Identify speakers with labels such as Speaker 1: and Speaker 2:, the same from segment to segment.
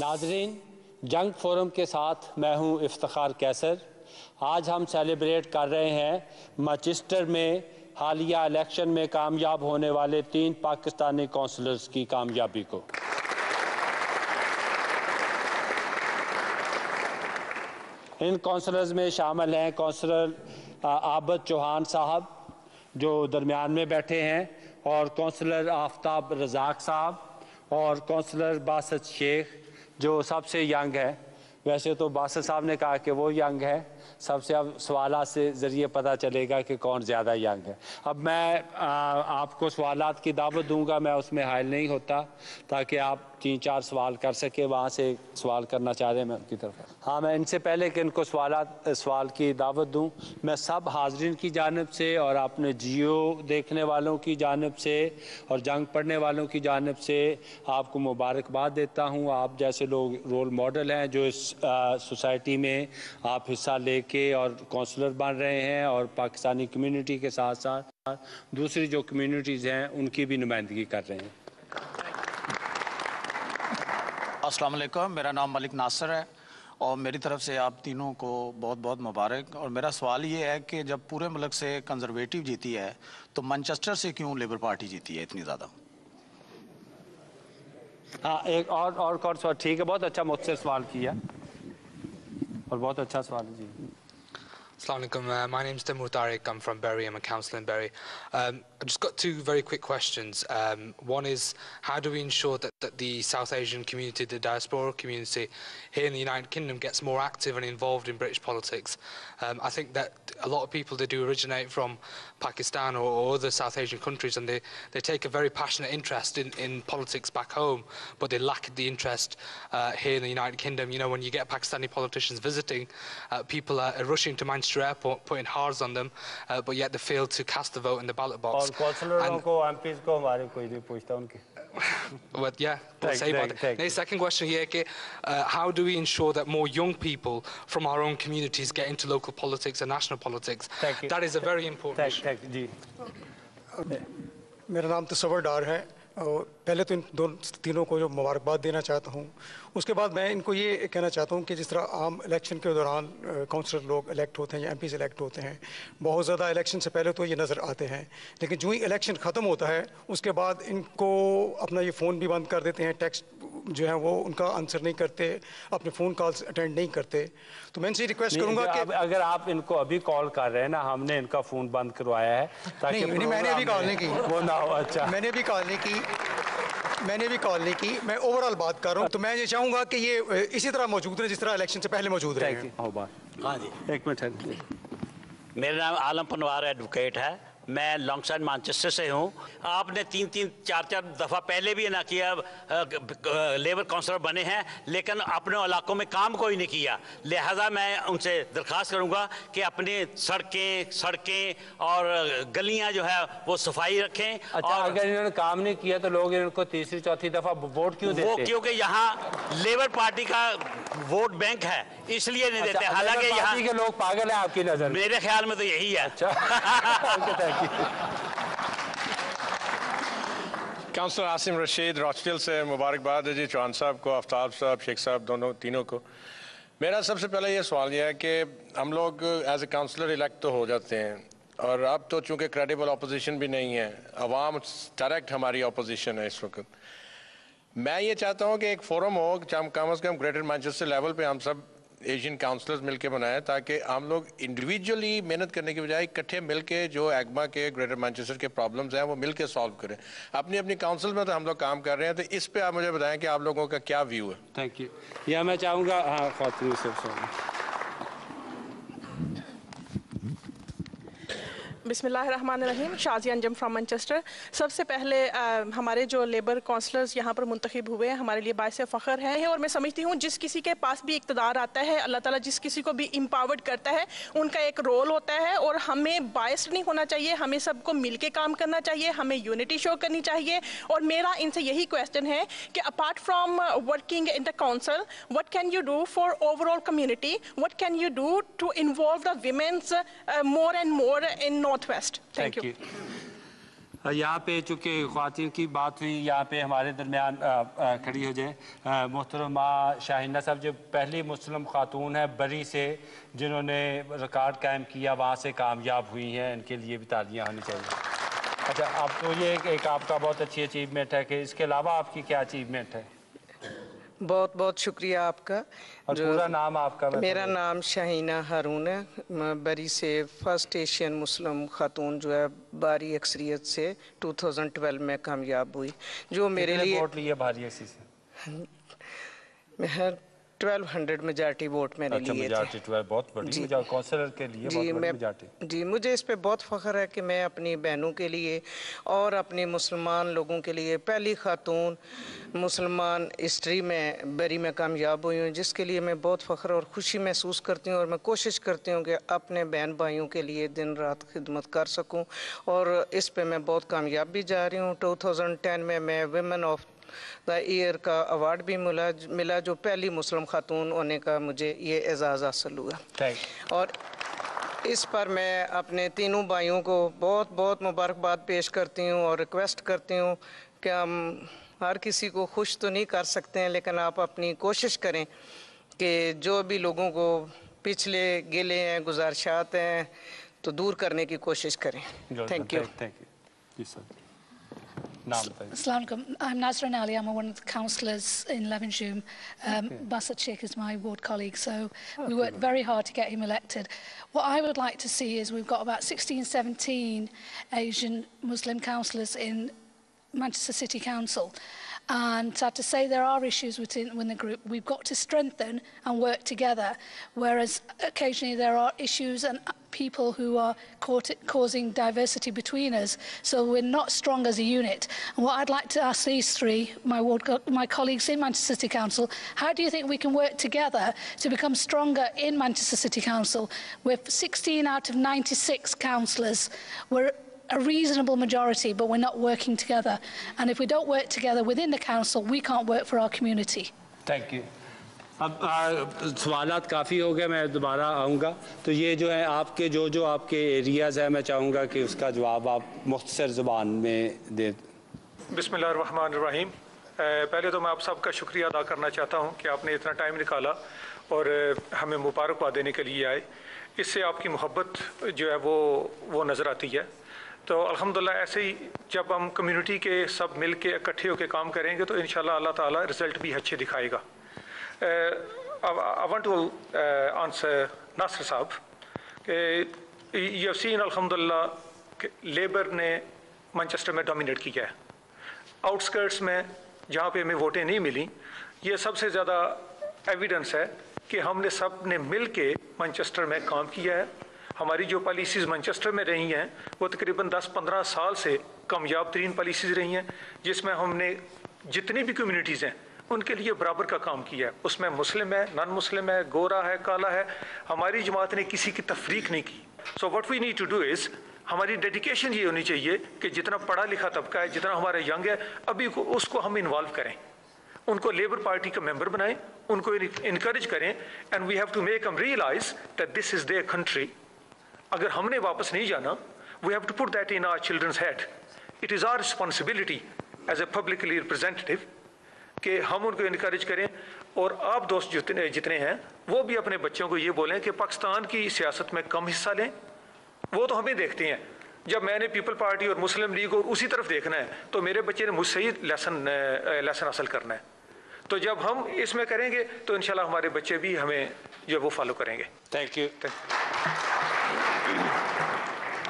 Speaker 1: नाज़रीन, जंग फोरम के साथ मैं हूं इफ्तिखार कैसर। आज हम सेलिब्रेट कर रहे हैं मैनचेस्टर में हालिया इलेक्शन में कामयाब होने वाले 3 पाकिस्तानी काउंसलर्स की कामयाबी को। इन काउंसलर्स में शामिल हैं काउंसलर आबद चौहान साहब जो दरमियान में बैठे हैं, और काउंसलर आफ्ताब रज़ाक साहब और काउंसलर बासत शेख जो सबसे यंग है। वैसे तो बासत साहब ने कहा कि वो यंग है, सबसे अब सवालात से ज़रिए पता चलेगा कि कौन ज़्यादा यंग है। अब मैं आपको सवालात की दावत दूंगा, मैं उसमें हायल नहीं होता ताकि आप 3-4 सवाल कर सके। वहाँ से सवाल करना चाह रहे हैं मैं उनकी तरफ। हाँ, मैं इनसे पहले कि इनको सवाल की दावत दूं, मैं सब हाज़रीन की जानिब से और अपने जियो देखने वालों की जानिब से और जंग पढ़ने वालों की जानिब से आपको मुबारकबाद देता हूँ। आप जैसे लोग रोल मॉडल हैं जो इस सोसाइटी में आप हिस्सा लेके और काउंसलर बन रहे हैं, और पाकिस्तानी कम्यूनिटी के साथ साथ दूसरी जो कम्यूनिटीज़ हैं उनकी भी नुमाइंदगी कर रहे हैं।
Speaker 2: अस्सलाम वालेकुम, मेरा नाम मलिक नासिर है और मेरी तरफ से आप तीनों को बहुत बहुत मुबारक। और मेरा सवाल ये है कि जब पूरे मुल्क से कंजर्वेटिव जीती है तो मैनचेस्टर से क्यों लेबर पार्टी जीती है इतनी ज़्यादा?
Speaker 1: हाँ, एक और सवाल। ठीक है, बहुत अच्छा मुझसे सवाल किया और बहुत अच्छा सवाल है जी।
Speaker 3: Assalamu alaikum. My name's Timur Tariq. I'm from Bury. I'm a councillor in Bury. I've just got 2 very quick questions. One is, how do we ensure that the South Asian community, the diaspora community here in the United Kingdom gets more active and involved in British politics? I think that a lot of people, they do originate from Pakistan or other South Asian countries, and they take a very passionate interest in politics back home, but they lack the interest here in the United Kingdom. You know, when you get Pakistani politicians visiting, people are rushing to Manchester Airport, putting hearts on them, but yet they fail to cast the vote in the ballot box. But yeah, the second question here is, how do we ensure that more young people from our own communities get into local politics and national politics? That is a very important issue.
Speaker 4: मेरा नाम तस्वर डार है और पहले तो इन तीनों को जो मुबारकबाद देना चाहता हूँ। उसके बाद मैं इनको ये कहना चाहता हूँ कि जिस तरह आम इलेक्शन के दौरान काउंसलर लोग इलेक्ट होते हैं या एमपीज़ इलेक्ट होते हैं, बहुत ज़्यादा इलेक्शन से पहले तो ये नज़र आते हैं, लेकिन जो ही इलेक्शन ख़त्म होता है उसके बाद इनको अपना ये फ़ोन भी बंद कर देते हैं, टेक्स्ट जो है वो उनका आंसर नहीं करते, अपने फ़ोन कॉल्स अटेंड नहीं करते। तो मैं इनसे रिक्वेस्ट करूँगा कि
Speaker 1: अगर आप इनको अभी कॉल कर रहे हैं ना, हमने इनका फ़ोन बंद करवाया है ताकि
Speaker 4: मैंने अभी कॉल नहीं की,
Speaker 1: वो ना हो। अच्छा, मैंने भी
Speaker 4: कॉल नहीं की, मैं ओवरऑल बात कर रहा हूँ। तो मैं ये चाहूँगा कि ये इसी तरह मौजूद रहे जिस तरह इलेक्शन से पहले मौजूद रहे हैं।
Speaker 5: हाँ जी,
Speaker 1: एक मिनट।
Speaker 5: मेरा नाम आलम पनवार एडवोकेट है, मैं लॉन्ग साइड मैनचेस्टर से हूँ। आपने 3-3, 4-4 दफ़ा पहले भी ना किया, लेबर काउंसलर बने हैं लेकिन अपने इलाकों में काम कोई नहीं किया। लिहाजा मैं उनसे दरख्वास्त करूँगा कि अपनी सड़कें और गलियाँ जो है वो सफाई रखें।
Speaker 1: अच्छा, और अगर इन्होंने काम नहीं किया तो लोग इनको 3री-4थी दफ़ा वोट क्यों देते हैं?
Speaker 5: क्योंकि यहाँ लेबर पार्टी का वोट बैंक है, इसलिए नहीं देते। हालांकि यहाँ
Speaker 1: के लोग पागल हैं आपकी नज़र में?
Speaker 5: मेरे ख्याल में तो यही है।
Speaker 6: काउंसलर आसिम रशीद रॉचडिल से मुबारकबाद है जी, चौहान साहब को, आफ्ताब साहब, शेख साहब, तीनों को। मेरा सबसे पहले ये सवाल ये है कि हम लोग एज ए काउंसलर इलेक्ट तो हो जाते हैं, और अब तो चूँकि क्रेडिबल अपोजिशन भी नहीं है, अवाम डायरेक्ट हमारी अपोजिशन है इस वक्त। मैं ये चाहता हूँ कि एक फोरम हो, कम से कम ग्रेटर मैनचेस्टर लेवल पे हम सब एशियन काउंसलर्स मिलके बनाए, ताकि हम लोग इंडिविजुअली मेहनत करने की बजाय इकट्ठे मिलके जो एग्मा के ग्रेटर मैनचेस्टर के प्रॉब्लम्स हैं वो मिलके सॉल्व करें। अपनी अपनी काउंसिल में तो हम लोग काम कर रहे हैं, तो इस पे आप मुझे बताएं कि आप लोगों का क्या व्यू है।
Speaker 1: Thank you. या मैं चाहूँगा, हाँ, खातून से
Speaker 7: बिस्मिल्लाहिर्रहमानिर्रहीम, शाज़िया अंजम फ्रॉम मैनचेस्टर। सबसे पहले हमारे जो लेबर काउंसलर्स यहाँ पर मुंतखब हुए हैं हमारे लिए बाइस फ़ख्र हैं, और मैं समझती हूँ जिस किसी के पास भी इक़्तिदार आता है, अल्लाह ताला जिस किसी को भी एम्पावर्ड करता है उनका एक रोल होता है, और हमें बायस्ड नहीं होना चाहिए, हमें सबको मिल के काम करना चाहिए, हमें यूनिटी शो करनी चाहिए। और मेरा इनसे यही क्वेश्चन है कि apart from working in the council, what can you do for overall community, what can you do to involve the womens more and more in Northwest. Thank you.
Speaker 1: यहाँ पे चूँकि ख़वातीन की बात हुई, यहाँ पे हमारे दरमियान खड़ी हो जाए मोहतरमा शाहीना साहब, जो पहली मुस्लिम खातून है बरी से जिन्होंने रिकॉर्ड कायम किया, वहाँ से कामयाब हुई हैं, इनके लिए भी तालियाँ होनी चाहिए। अच्छा, अब तो ये एक आपका बहुत अच्छी अचीवमेंट है कि इसके अलावा आपकी क्या अचीवमेंट है?
Speaker 8: बहुत बहुत शुक्रिया आपका।
Speaker 1: और पूरा नाम आपका?
Speaker 8: मेरा नाम शाहीना हारून है, बरी से फर्स्ट एशियन मुस्लिम खातून जो है भारी अक्सरियत से 2012 में कामयाब हुई, जो मेरे लिए
Speaker 1: वोट लिए भारी अक्सरियत
Speaker 8: से 1200 मेजॉरिटी वोट मैंने लिए थे।
Speaker 1: 12 बहुत बड़ी काउंसलर के लिए बहुत बड़ी मेजॉरिटी।
Speaker 8: जी, मुझे इस पे बहुत फ़ख्र है कि मैं अपनी बहनों के लिए और अपने मुसलमान लोगों के लिए पहली खातून मुसलमान हिस्ट्री में बरी में कामयाब हुई हूँ, जिसके लिए मैं बहुत फ़ख्र और ख़ुशी महसूस करती हूँ। और मैं कोशिश करती हूँ कि अपने बहन भाइयों के लिए दिन रात खिदमत कर सकूँ, और इस पे मैं बहुत कामयाब भी जा रही हूँ। 2010 में मैं विमेन ऑफ द ईयर का अवार्ड भी मिला, जो पहली मुस्लिम खातून होने का मुझे ये एजाज़ हासिल हुआ। और इस पर मैं अपने तीनों भाइयों को बहुत बहुत मुबारकबाद पेश करती हूँ और रिक्वेस्ट करती हूँ कि हम हर किसी को खुश तो नहीं कर सकते हैं, लेकिन आप अपनी कोशिश करें कि जो भी लोगों को पिछले गिले हैं, गुजारिशात हैं, तो दूर करने की कोशिश करें। Thank you.
Speaker 9: I'm Nazrin Ali. I'm one of the councillors in Levenshulme. Basat Sheikh is my ward colleague, so we worked very hard to get him elected. What I would like to see is we've got about 16, 17 Asian Muslim councillors in Manchester City Council. And sad to say, there are issues within the group. We've got to strengthen and work together, whereas occasionally there are issues and people who are causing diversity between us, so we're not strong as a unit. And what I'd like to ask these three, my colleagues in Manchester City Council, how do you think we can work together to become stronger in Manchester City Council? We're 16 out of 96 councillors. We're a reasonable majority, but we're not working together. And if we don't work together within the council, we can't work for our community.
Speaker 1: Thank you. अब सवालात काफ़ी हो गए, मैं दोबारा आऊँगा। तो ये जो है आपके जो आपके एरियाज़ हैं, मैं चाहूँगा कि उसका जवाब आप मुख्तसर ज़बान में दे।
Speaker 4: बिस्मिल्लाहिर्रहमानिर्रहीम। पहले तो मैं आप सबका शुक्रिया अदा करना चाहता हूँ कि आपने इतना टाइम निकाला और हमें मुबारकबाद देने के लिए आए। इससे आपकी मोहब्बत जो है वो नज़र आती है। तो अल्हम्दुलिल्लाह ऐसे ही जब हम कम्युनिटी के सब मिल के इकट्ठे होकर काम करेंगे तो इंशाल्लाह अल्लाह ताला रिज़ल्ट भी अच्छे दिखाएगा। I want to answer Nasser साहब कि you have seen अल्हम्दुलिल्लाह लेबर ने मैनचेस्टर में डोमिनेट किया है। आउटस्कर्ट्स में जहाँ पे हमें वोटें नहीं मिली, ये सबसे ज़्यादा एविडेंस है कि हमने सब ने मिल के मैनचेस्टर में काम किया है। हमारी जो पॉलिसीज़ मैनचेस्टर में रही हैं वो तकरीबन 10-15 साल से कामयाब तरीन पॉलिसीज़ रही हैं, जिसमें हमने जितनी भी कम्युनिटीज़ हैं उनके लिए बराबर का काम किया है। उसमें मुस्लिम है, नॉन मुस्लिम है, गोरा है, काला है, हमारी जमात ने किसी की तफरीक नहीं की। So what we need to do is, हमारी डेडिकेशन ये होनी चाहिए कि जितना पढ़ा लिखा तबका है, जितना हमारा यंग है, अभी उसको हम इन्वॉल्व करें, उनको लेबर पार्टी का मेंबर बनाएं, उनको इनकरेज करें, and we have to make them realise that this is their country. अगर हमने वापस नहीं जाना, we have to put that in our childrens head. It is our responsibility as a publicly representative कि हम उनको इनकरेज करें। और आप दोस्त जितने हैं वो भी अपने बच्चों को ये बोलें कि पाकिस्तान की सियासत में कम हिस्सा लें। वो तो हमें देखते हैं, जब मैंने पीपल पार्टी और मुस्लिम लीग और उसी तरफ देखना है तो मेरे बच्चे ने मुझसे ही लेसन हासिल करना है। तो जब हम इसमें करेंगे तो इंशाल्लाह हमारे बच्चे भी हमें जो वो फॉलो करेंगे।
Speaker 1: Thank you.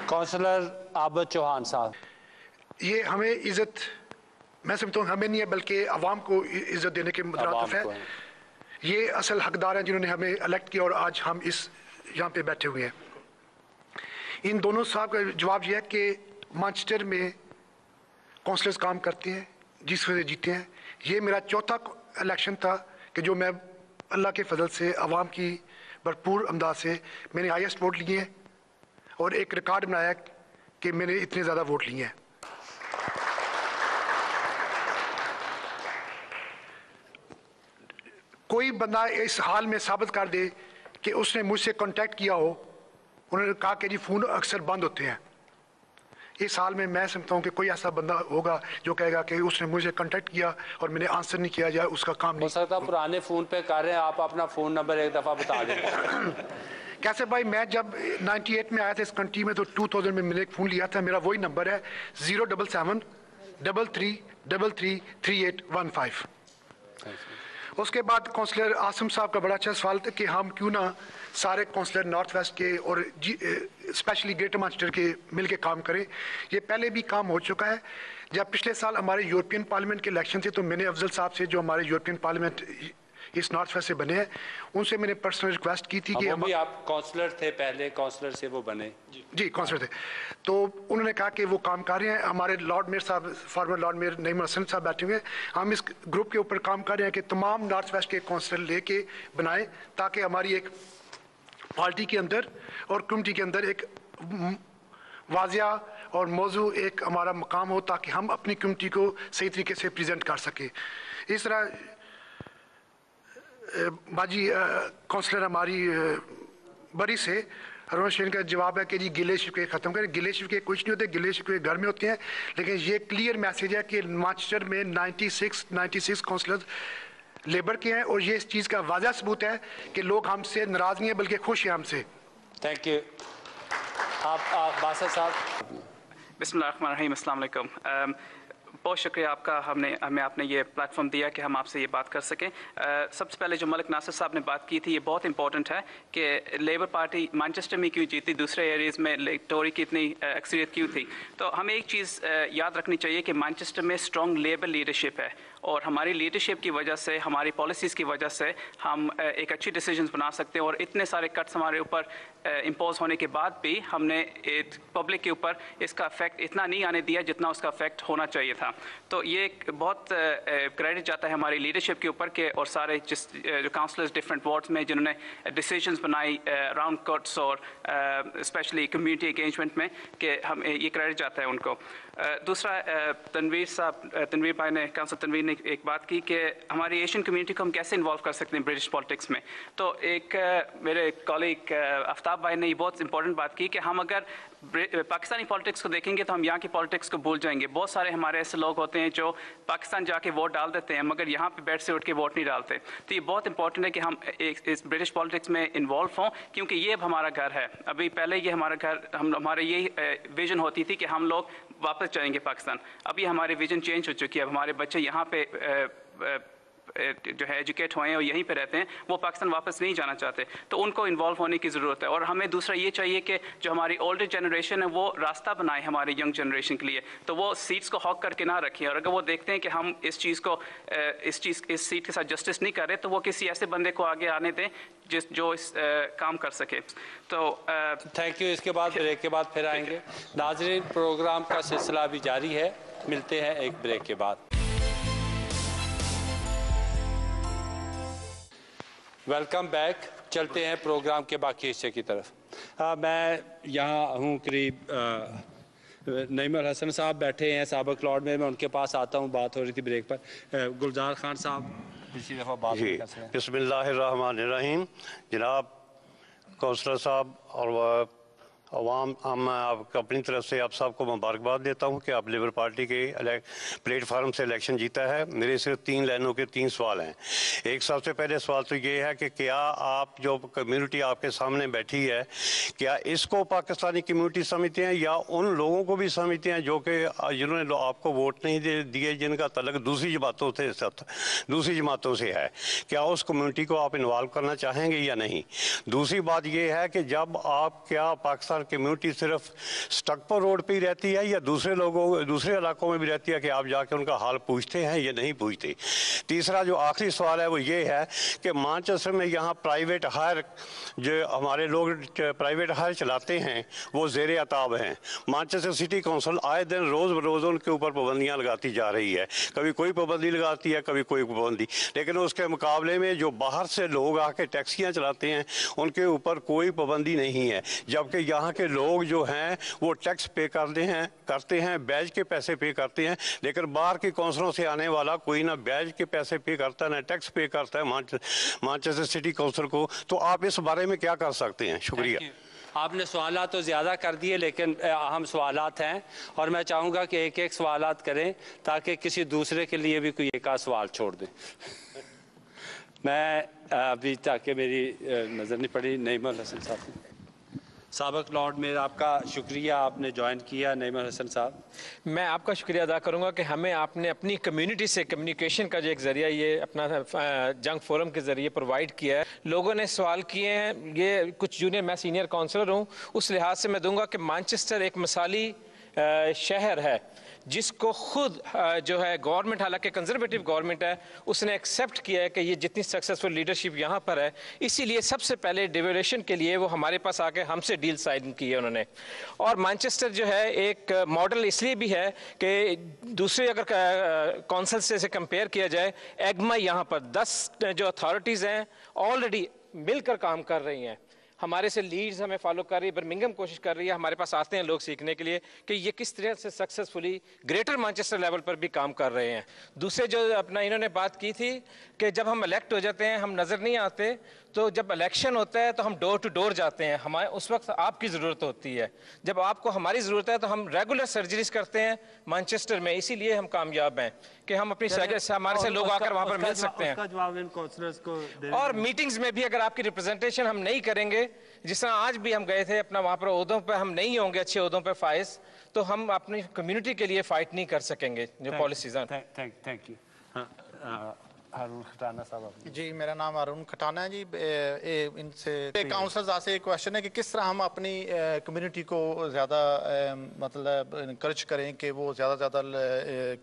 Speaker 1: काउंसलर आबद चौहान साहब,
Speaker 10: ये हमें इज्जत, मैं समझता हूँ हमें नहीं है बल्कि अवाम को इज्जत देने के मुतरादिफ है। ये असल हकदार हैं जिन्होंने हमें इलेक्ट किया और आज हम इस यहाँ पे बैठे हुए हैं। इन दोनों साहब का जवाब यह है कि मैनचेस्टर में काउंसलर्स काम करते हैं, जिस वजह से जीते हैं। ये मेरा चौथा इलेक्शन था कि जो मैं अल्लाह के फजल से अवाम की भरपूर अमदाद से मैंने हाईएस्ट वोट लिए हैं और एक रिकॉर्ड बनाया कि मैंने इतने ज़्यादा वोट लिए हैं। कोई बंदा इस हाल में साबित कर दे कि उसने मुझसे कांटेक्ट किया हो। उन्होंने कहा कि जी फ़ोन अक्सर बंद होते हैं। इस साल में मैं समझता हूँ कि कोई ऐसा बंदा होगा जो कहेगा कि उसने मुझे कांटेक्ट किया और मैंने आंसर नहीं किया या उसका काम नहीं।
Speaker 1: हो सकता है पुराने फ़ोन पे कर रहे हैं, आप अपना फ़ोन नंबर एक दफ़ा बता दें।
Speaker 10: कैसे भाई, मैं जब 98 में आया था इस कंट्री में तो 2000 में मैंने एक फ़ोन लिया था, मेरा वही नंबर है 077-33-33-3815। उसके बाद काउंसलर आसिम साहब का बड़ा अच्छा सवाल था कि हम क्यों ना सारे काउंसलर नॉर्थ वेस्ट के और स्पेशली ग्रेटर मैनचेस्टर के मिल के काम करें। ये पहले भी काम हो चुका है। जब पिछले साल हमारे यूरोपियन पार्लियामेंट के इलेक्शन थे तो मैंने अफजल साहब से, जो हमारे यूरोपियन पार्लियामेंट इस नॉर्थ वेस्ट से बने हैं, उनसे मैंने पर्सनल रिक्वेस्ट की थी कि
Speaker 1: हम भी, आप काउंसलर थे पहले, काउंसलर से वो बने
Speaker 10: जी काउंसलर थे, तो उन्होंने कहा कि वो काम कर रहे हैं। हमारे लॉर्ड मेयर साहब, former lord mayor Naeem Hassan साहब बैठे हुए हैं। हम इस ग्रुप के ऊपर काम कर रहे हैं कि तमाम नॉर्थ वेस्ट के काउंसलर लेके बनाएं ताकि हमारी एक पार्टी के अंदर और कम्युनिटी के अंदर एक वाजिया और मौजू एक हमारा मकाम हो ताकि हम अपनी कम्युनिटी को सही तरीके से प्रेजेंट कर सकें। इस तरह बाजी काउंसलर हमारी बरी से हरवन शेन का जवाब है कि जी गिले शिकवे ख़त्म करें। गिले शिकवे कुछ नहीं होते, गिले शिकवे घर में होते हैं, लेकिन ये क्लियर मैसेज है कि मैनचेस्टर में 96 काउंसलर लेबर के हैं और ये इस चीज़ का वाज़ह सबूत है कि लोग हमसे नाराज़ नहीं है बल्कि खुश हैं हमसे।
Speaker 1: Thank you. आप बासर साहब।
Speaker 11: बिस्मिल्लाहिर्रहमानिर्रहीम, अस्सलाम वालेकुम। बहुत शुक्रिया आपका, हमें आपने ये प्लेटफॉर्म दिया कि हम आपसे ये बात कर सकें। सबसे पहले जो मलिक नासिर साहब ने बात की थी, ये बहुत इंपॉर्टेंट है कि लेबर पार्टी मैनचेस्टर में क्यों जीती, दूसरे एरियाज़ में टोरी की इतनी अक्सरियत क्यों थी। तो हमें एक चीज़ याद रखनी चाहिए कि मैनचेस्टर में स्ट्रॉन्ग लेबर लीडरशिप है और हमारी लीडरशिप की वजह से, हमारी पॉलिसीज़ की वजह से हम एक अच्छी डिसीजंस बना सकते हैं। और इतने सारे कट्स हमारे ऊपर इम्पोज होने के बाद भी हमने पब्लिक के ऊपर इसका इफेक्ट इतना नहीं आने दिया जितना उसका इफेक्ट होना चाहिए था। तो ये एक बहुत क्रेडिट जाता है हमारी लीडरशिप के ऊपर के, और सारे जो काउंसलर्स डिफरेंट वार्ड्स में जिन्होंने डिसीजंस बनाई राउंड कट्स और स्पेशली कम्युनिटी एंगेजमेंट में, कि हम ये क्रेडिट जाता है उनको। दूसरा, तनवीर भाई ने, काउंसलर तनवीर ने एक बात की कि हमारी एशियन कम्युनिटी को हम कैसे इन्वॉल्व कर सकते हैं ब्रिटिश पॉलिटिक्स में। तो एक मेरे कॉलीग आफ्ताब भाई ने ये बहुत इंपॉर्टेंट बात की कि हम अगर पाकिस्तानी पॉलिटिक्स को देखेंगे तो हम यहाँ की पॉलिटिक्स को भूल जाएंगे। बहुत सारे हमारे ऐसे लोग होते हैं जो पाकिस्तान जाके वोट डाल देते हैं मगर यहाँ पे बेड से उठ के वोट नहीं डालते। तो ये बहुत इंपॉर्टेंट है कि हम इस ब्रिटिश पॉलिटिक्स में इन्वॉल्व हों, क्योंकि ये अब हमारा घर है। अभी पहले ये हमारा घर, हमारे ये विजन होती थी कि हम लोग वापस जाएंगे पाकिस्तान। अभी हमारी विजन चेंज हो चुकी है। अब हमारे बच्चे यहाँ पे जो है एजुकेट हुए हैं और यहीं पे रहते हैं, वो पाकिस्तान वापस नहीं जाना चाहते। तो उनको इन्वॉल्व होने की ज़रूरत है। और हमें दूसरा ये चाहिए कि जो हमारी ओल्डर जनरेशन है वो रास्ता बनाए हमारी यंग जनरेशन के लिए, तो वो सीट्स को हॉक करके ना रखें। और अगर वो देखते हैं कि हम इस सीट के साथ जस्टिस नहीं कर रहे, तो वो किसी ऐसे बंदे को आगे आने दें जो इस काम कर सके। तो
Speaker 1: थैंक यू। इसके बाद ब्रेक के बाद फिर आएंगे। नाज़रीन, प्रोग्राम का सिलसिला भी जारी है, मिलते हैं एक ब्रेक के बाद। Welcome back. चलते हैं प्रोग्राम के बाकी हिस्से की तरफ। मैं यहाँ हूँ करीब नईम हसन साहब बैठे हैं साबिक लॉर्ड में, मैं उनके पास आता हूँ। बात हो रही थी ब्रेक पर। गुलजार खान साहब पिछली दफ़ा बात
Speaker 12: जी, बिस्मिल्लाहिर्रहमानिर्रहीम। जनाब काउंसलर साहब और अवाम, मैं आपको अपनी तरफ से आप सबको मुबारकबाद देता हूँ कि आप लेबर पार्टी के प्लेटफार्म से इलेक्शन जीता है। मेरे सिर्फ 3 लाइनों के 3 सवाल हैं। एक सबसे पहले सवाल तो ये है कि क्या आप जो कम्युनिटी आपके सामने बैठी है, क्या इसको पाकिस्तानी कम्युनिटी समझते हैं या उन लोगों को भी समझते हैं जो कि जिन्होंने आपको वोट नहीं दिए, जिनका तल्लुक दूसरी जमातों से है? क्या उस कम्युनिटी को आप इन्वॉल्व करना चाहेंगे या नहीं? दूसरी बात यह है कि जब आप, क्या पाकिस्तान कम्युनिटी सिर्फ स्टकपर रोड पे ही रहती है या दूसरे इलाकों में भी रहती है कि आप जाके उनका हाल पूछते हैं या नहीं पूछते? तीसरा जो आखिरी सवाल है वो ये है कि मैनचेस्टर में यहाँ प्राइवेट हायर, जो हमारे लोग प्राइवेट हायर चलाते हैं वो ज़ेर अताब हैं। मैनचेस्टर सिटी काउंसिल आए दिन रोज़ उनके ऊपर पाबंदियाँ लगाती जा रही है। कभी कोई पाबंदी लगाती है, कभी कोई पाबंदी, लेकिन उसके मुकाबले में जो बाहर से लोग आके टैक्सियाँ चलाते हैं उनके ऊपर कोई पाबंदी नहीं है। जबकि यहाँ के लोग जो हैं वो टैक्स पे करते हैं, बैज के पैसे पे करते हैं, लेकिन बाहर के काउंसिलों से आने वाला कोई ना बैज के पैसे पे करता है ना टैक्स पे करता है मैनचेस्टर सिटी काउंसिल को। तो आप इस बारे में क्या कर सकते हैं? शुक्रिया।
Speaker 1: آپ نے سوالات تو زیادہ کر دیے لیکن اہم سوالات ہیں اور میں چاہوں گا کہ ایک ایک سوالات کریں تاکہ کسی دوسرے کے لیے بھی کوئی ایک آدھ سوال چھوڑ دیں. میں ابھی تاکہ میری نظر نہیں پڑی نعیم الحسن صاحب. سابق لارڈ میں آپ کا شکریہ, آپ نے جوائن کیا. نعیم الحسن صاحب,
Speaker 13: میں آپ کا شکریہ ادا کروں گا کہ ہمیں آپ نے اپنی کمیونٹی سے کمیونیکیشن کا جو ایک ذریعہ یہ اپنا جنگ فورم کے ذریعے پرووائڈ کیا ہے. لوگوں نے سوال کیے ہیں, یہ کچھ جونیئر, میں سینئر کونسلر ہوں, اس لحاظ سے میں دوں گا کہ مانچسٹر ایک مثالی شہر ہے جس کو خود جو ہے گورنمنٹ, حالانکہ کنزرویٹو گورنمنٹ ہے, اس نے ایکسیپٹ کیا ہے کہ یہ جتنی سکسیسفل لیڈرشپ یہاں پر ہے, اسی لیے سب سے پہلے ڈیویلیشن کے لیے وہ ہمارے پاس آ کے ہم سے ڈیل سائن کی ہے انہوں نے. اور مانچسٹر جو ہے ایک ماڈل اس لیے بھی ہے کہ دوسرے اگر کونسل سے کمپیئر کیا جائے, ایگما یہاں پر 10 جو اتھارٹیز ہیں آلریڈی مل کر کام کر رہی ہیں. ہمارے سے لیڈز ہمیں فالو کر رہی ہے, برمنگھم کوشش کر رہی ہے, ہمارے پاس آتے ہیں لوگ سیکھنے کے لیے کہ یہ کس طرح سے سکسیسفلی گریٹر مانچسٹر لیول پر بھی کام کر رہے ہیں. دوسرے جو اپنا انہوں نے بات کی تھی کہ جب ہم الیکٹ ہو جاتے ہیں ہم نظر نہیں آتے, تو جب الیکشن ہوتا ہے تو ہم ڈور ٹو ڈور جاتے ہیں, ہمارے اس وقت آپ کی ضرورت ہوتی ہے. جب آپ کو ہماری ضرورت ہے تو ہم ریگولر سرجریز کرتے ہیں مانچسٹر میں, اسی لیے ہم کامیاب ہیں کہ ہم اپنی ہمارے سے لوگ آ کر وہاں پر مل سکتے ہیں. اور میٹنگز میں بھی اگر آپ کی ریپرزنٹیشن ہم نہیں کریں گے, جس طرح آج بھی ہم گئے تھے اپنا وہاں پر عہدوں پہ ہم نہیں ہوں گے, اچھے عہدوں پہ فائز, تو ہم اپنی کمیونٹی کے لیے فائٹ نہیں کر سکیں گے جو پالیسیز ہیں.
Speaker 1: Thank you. ہارون کھٹانہ صاحب.
Speaker 14: جی میرا نام ہارون کھٹانہ ہے جی. ان سے کاؤنسلرز سے ایک کویشچن ہے کہ کس طرح ہم اپنی کمیونٹی کو زیادہ مطلب انکریج کریں کہ وہ زیادہ زیادہ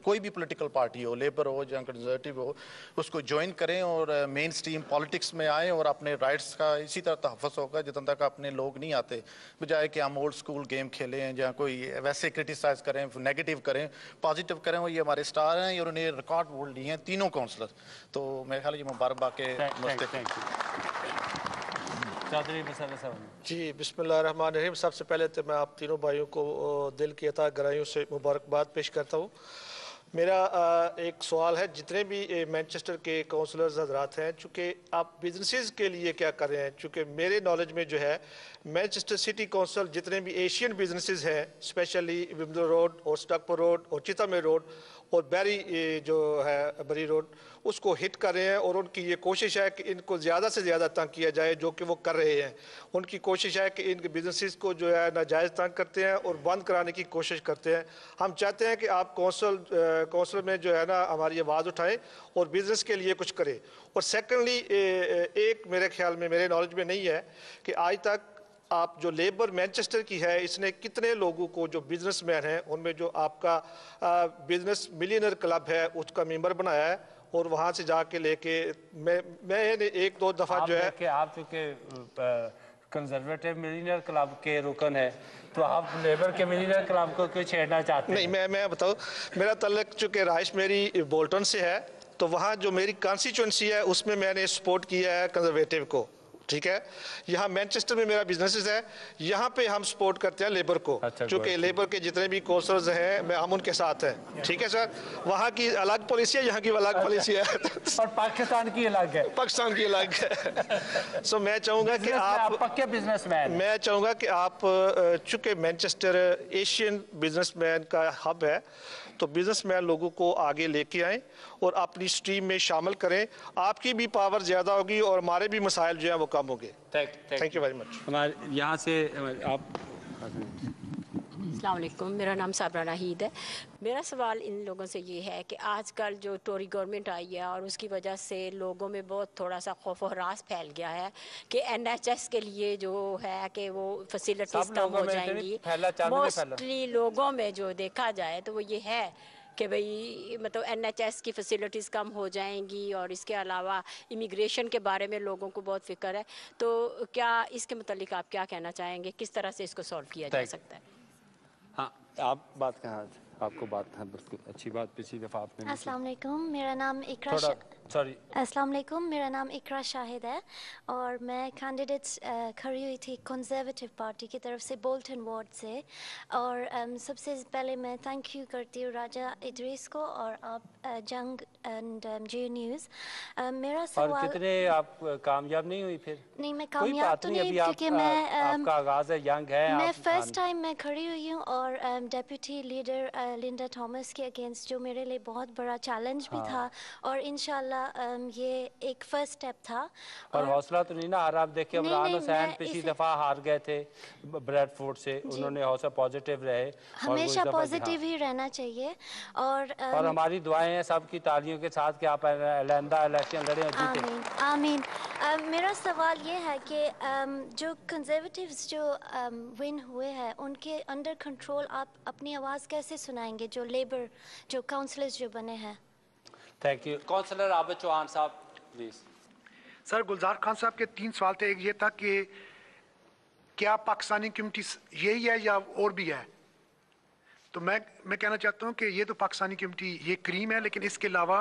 Speaker 14: کوئی بھی پولیٹیکل پارٹی ہو, لیبر ہو یا کنزرویٹو ہو, اس کو جوائن کریں اور مین سٹریم پالیٹکس میں آئیں اور اپنے رائٹس کا اسی طرح تحفظ ہوگا جتنا تک اپنے لوگ نہیں آتے, بجائے کہ ہم اولڈ اسکول گیم کھیلیں یا کوئی ویسے کرٹیسائز کریں, نیگیٹو کریں, پازیٹیو کریں. اور یہ ہمارے سٹار ہیں اور انہیں ریکارڈ ہولڈ لی ہیں تینوں کونسلر, تو میرے خیال یہ مبارکباد کے
Speaker 15: جی. بسم اللہ الرحمن الرحیم. سب سے پہلے تو میں آپ تینوں بھائیوں کو دل کی عطا گرائیوں سے مبارکباد پیش کرتا ہوں. میرا ایک سوال ہے, جتنے بھی مانچسٹر کے کونسلرز حضرات ہیں, چونکہ آپ بزنسز کے لیے کیا کر رہے ہیں, چونکہ میرے نالج میں جو ہے مانچسٹر سٹی کونسل جتنے بھی ایشین بزنسز ہیں, اسپیشلی ومبلڈن روڈ اور اسٹاکپور روڈ اور چیتامے روڈ اور بیری جو ہے بری روڈ, اس کو ہٹ کر رہے ہیں. اور ان کی یہ کوشش ہے کہ ان کو زیادہ سے زیادہ تنگ کیا جائے, جو کہ وہ کر رہے ہیں. ان کی کوشش ہے کہ ان کے بزنسز کو جو ہے ناجائز تنگ کرتے ہیں اور بند کرانے کی کوشش کرتے ہیں. ہم چاہتے ہیں کہ آپ کونسل میں جو ہے نا ہماری آواز اٹھائیں اور بزنس کے لیے کچھ کریں. اور سیکنڈلی ایک میرے خیال میں, میرے نالج میں نہیں ہے کہ آج تک آپ جو لیبر مانچسٹر کی ہے, اس نے کتنے لوگوں کو جو بزنس مین ہیں, ان میں جو آپ کا بزنس ملینر کلب ہے اس کا ممبر بنایا ہے, اور وہاں سے جا کے لے کے میں نے ایک دو دفعہ جو ہے
Speaker 1: کہ آپ چونکہ کنزرویٹو ملینر کلب کے رکن ہے, تو آپ لیبر کے ملینر کلب کو کیوں چھیڑنا چاہتے ہیں؟
Speaker 15: نہیں, میں بتاؤں, میرا تعلق چونکہ رہائش میری بولٹن سے ہے, تو وہاں جو میری کانسٹیچوئنسی ہے اس میں میں نے سپورٹ کیا ہے کنزرویٹو کو. ٹھیک ہے, یہاں مانچسٹر میں میرا بزنسز ہے, یہاں پہ ہم سپورٹ کرتے ہیں لیبر کو, چونکہ لیبر کے جتنے بھی کونسلرز ہیں ہم ان کے ساتھ ہیں. ٹھیک ہے سر, وہاں کی الگ پالیسی ہے, یہاں کی الگ پالیسی ہے,
Speaker 1: اور پاکستان کی الگ ہے.
Speaker 15: پاکستان کی الگ ہے. سو میں چاہوں گا کہ آپ
Speaker 1: پکے بزنس مین,
Speaker 15: میں چاہوں گا کہ آپ چونکہ مانچسٹر ایشین بزنس مین کا ہب ہے, تو بزنس مین لوگوں کو آگے لے کے آئیں اور اپنی سٹریم میں شامل کریں. آپ کی بھی پاور زیادہ ہوگی اور ہمارے بھی مسائل جو ہیں وہ کم ہوں گے. Thank you very much.
Speaker 1: ہمارے یہاں سے آپ.
Speaker 16: السلام علیکم, میرا نام صابرہ ناہید ہے. میرا سوال ان لوگوں سے یہ ہے کہ آج کل جو ٹوری گورنمنٹ آئی ہے اور اس کی وجہ سے لوگوں میں بہت تھوڑا سا خوف و ہراس پھیل گیا ہے کہ NHS کے لیے جو ہے کہ وہ فیسلٹیز کم ہو جائیں گی. موسٹلی لوگوں میں جو دیکھا جائے تو وہ یہ ہے کہ بھئی مطلب NHS کی فیسلٹیز کم ہو جائیں گی, اور اس کے علاوہ امیگریشن کے بارے میں لوگوں کو بہت فکر ہے. تو کیا اس کے متعلق آپ کیا کہنا چاہیں گے, کس طرح سے اس کو سولو کیا جا سکتا ہے؟
Speaker 1: ہاں, آپ بات کہاں, آپ کو بات بالکل اچھی بات پچھلی دفعہ آپ نے.
Speaker 17: السلام علیکم, میرا نام اقرا
Speaker 1: सॉरी
Speaker 17: अस्सलाम वालेकुम, मेरा नाम इकरा शाहिद है और मैं कैंडिडेट खड़ी हुई थी कंजर्वेटिव पार्टी की तरफ से बोल्टन वार्ड से। और सबसे पहले मैं थैंक यू करती हूँ राजा इदरीस को और आप जंग एंड जी न्यूज़। मेरा सवाल,
Speaker 1: और कितने आप कामयाब नहीं हुई फिर?
Speaker 17: नहीं, मैं
Speaker 1: कोई
Speaker 17: कामयाब
Speaker 1: बात
Speaker 17: तो
Speaker 1: नहीं,
Speaker 17: नहीं,
Speaker 1: अभी
Speaker 17: क्योंकि मैं
Speaker 1: आपका आगाज है, यंग है
Speaker 17: मैं
Speaker 1: आप,
Speaker 17: फर्स्ट टाइम मैं खड़ी हुई हूँ और डेप्यूटी लीडर लिंडा थॉमस के अगेंस्ट, जो मेरे लिए बहुत बड़ा चैलेंज भी था और इंशाल्लाह ये एक फर्स्ट स्टेप था।
Speaker 1: और हौसला तो नहीं ना हारा? आप देखिए
Speaker 17: नहीं,
Speaker 1: इमरान
Speaker 17: नहीं,
Speaker 1: हुसैन
Speaker 17: मैं
Speaker 1: पिछली
Speaker 17: इसे-
Speaker 1: दफा हार गए थे ब्रेडफोर्ड से, उन्होंने हौसला पॉजिटिव रहे और वो इस
Speaker 17: हमेशा
Speaker 1: दफा
Speaker 17: पॉजिटिव ही रहना चाहिए। और
Speaker 1: और हमारी दुआएं हैं सबकी तालियों के साथ कि आप अलहदा इलेक्शन लड़े और जीते।
Speaker 17: आमीन आमीन। मेरा सवाल ये है कि जो कंजर्वेटिव्स जो विन हुए हैं उनके अंडर कंट्रोल आप अपनी आवाज़ कैसे सुनाएंगे, जो लेबर जो काउंसलर्स जो बने हैं?
Speaker 1: Thank you. Councillor Abid Chauhan साहब प्लीज।
Speaker 10: सर, गुलजार खान साहब के 3 सवाल थे। एक ये था कि क्या पाकिस्तानी कम्युनिटी यही है या और भी है? तो मैं कहना चाहता हूँ कि ये तो पाकिस्तानी कम्युनिटी ये क्रीम है, लेकिन इसके अलावा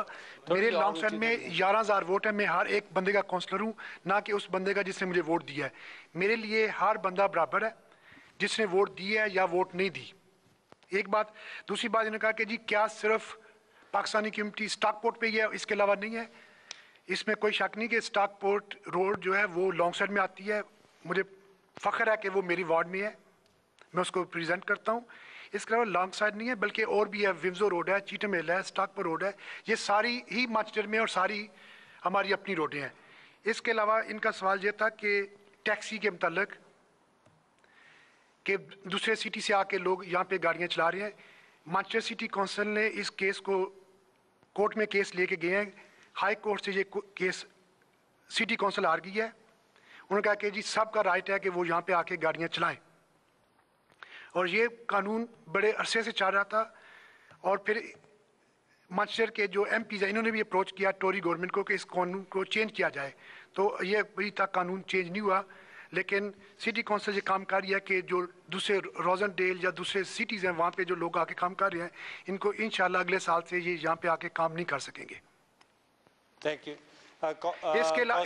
Speaker 10: मेरे लॉन्ग साइड में 11,000 वोट है। मैं हर एक बंदे का काउंसलर हूँ, ना कि उस बंदे का जिसने मुझे वोट दिया है। मेरे लिए हर बंदा बराबर है, जिसने वोट दी है या वोट नहीं दी। एक बात। दूसरी बात इन्होंने कहा कि जी क्या सिर्फ पाकिस्तानी कम्युनिटी स्टॉकपोर्ट पे ही है, इसके अलावा नहीं है। इसमें कोई शक नहीं कि स्टॉकपोर्ट रोड जो है वो लॉन्ग साइड में आती है। मुझे फ़ख्र है कि वो मेरी वार्ड में है, मैं उसको प्रेजेंट करता हूँ। इसके अलावा लॉन्ग साइड नहीं है, बल्कि और भी है। विम्सो रोड है, चीटम हिल है, स्टॉकपोर्ट रोड है। ये सारी ही मानचेस्टर में और सारी हमारी अपनी रोडें हैं। इसके अलावा इनका सवाल ये था कि टैक्सी के मतलब कि दूसरे सिटी से आके लोग यहाँ पे गाड़ियाँ चला रहे हैं। मानचेस्टर सिटी काउंसिल ने इस केस को कोर्ट में केस लेके गए हैं। हाई कोर्ट से ये केस सिटी काउंसिल हार गई है। उन्होंने कहा कि जी सबका राइट है कि वो यहाँ पे आके गाड़ियाँ चलाएं, और ये कानून बड़े अरसे से चल रहा था। और फिर मानचेस्टर के जो MPs हैं इन्होंने भी अप्रोच किया टोरी गवर्नमेंट को कि इस कानून को चेंज किया जाए, तो ये अभी तक कानून चेंज नहीं हुआ। लेकिन सिटी काउंसिल ये काम कर रही है कि जो दूसरे रोजनडेल या दूसरे सिटीज़ हैं वहाँ पे जो लोग आके काम कर रहे हैं, इनको इंशाल्लाह अगले साल से ये यहाँ पे आके काम नहीं कर सकेंगे।
Speaker 1: Thank you.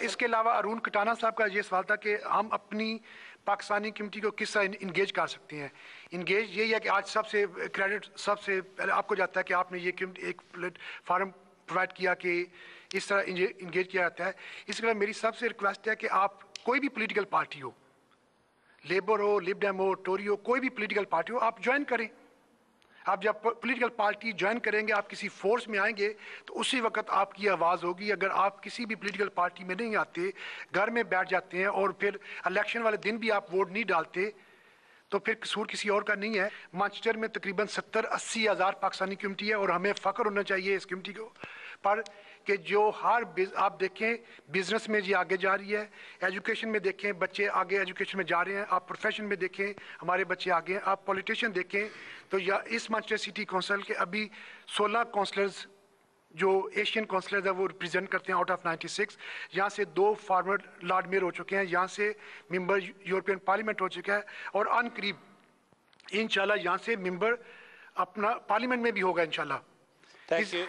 Speaker 10: इसके अलावा अरुण कटाना साहब का ये सवाल था कि हम अपनी पाकिस्तानी कम्युनिटी को किस तरह इंगेज कर सकते हैं। इंगेज यही है कि आज सबसे क्रेडिट सबसे पहले आपको जाता है कि आपने ये एक प्लेटफार्म प्रोवाइड किया कि इस तरह इंगेज किया जाता है। इसके अलावा मेरी सबसे रिक्वेस्ट है कि आप कोई भी पॉलिटिकल पार्टी हो, लेबर हो, लिब डेम हो, टोरी हो, कोई भी पॉलिटिकल पार्टी हो, आप ज्वाइन करें। आप जब पॉलिटिकल पार्टी ज्वाइन करेंगे, आप किसी फोर्स में आएंगे, तो उसी वक्त आपकी आवाज़ होगी। अगर आप किसी भी पॉलिटिकल पार्टी में नहीं आते, घर में बैठ जाते हैं और फिर इलेक्शन वाले दिन भी आप वोट नहीं डालते, तो फिर कसूर किसी और का नहीं है। मानचेस्टर में तकरीबन 70-80 हज़ार पाकिस्तानी कम्युनिटी है और हमें फ़ख्र होना चाहिए इस कम्युनिटी को पर कि जो आप देखें बिजनेस में जी आगे जा रही है, एजुकेशन में देखें बच्चे आगे एजुकेशन में जा रहे हैं, आप प्रोफेशन में देखें हमारे बच्चे आगे हैं, आप पॉलिटिशियन देखें तो या इस मानचेस्टर सिटी काउंसिल के अभी 16 काउंसलर्स जो एशियन काउंसलर्स है वो रिप्रेजेंट करते हैं आउट ऑफ 96। यहाँ से 2 फॉर्मर लॉर्ड मेयर हो चुके हैं, यहाँ से मेंबर यूरोपियन पार्लियामेंट हो चुका है और अन करीब इंशाल्लाह यहाँ से मेंबर अपना पार्लियामेंट में भी होगा इंशाल्लाह।
Speaker 1: Thank you.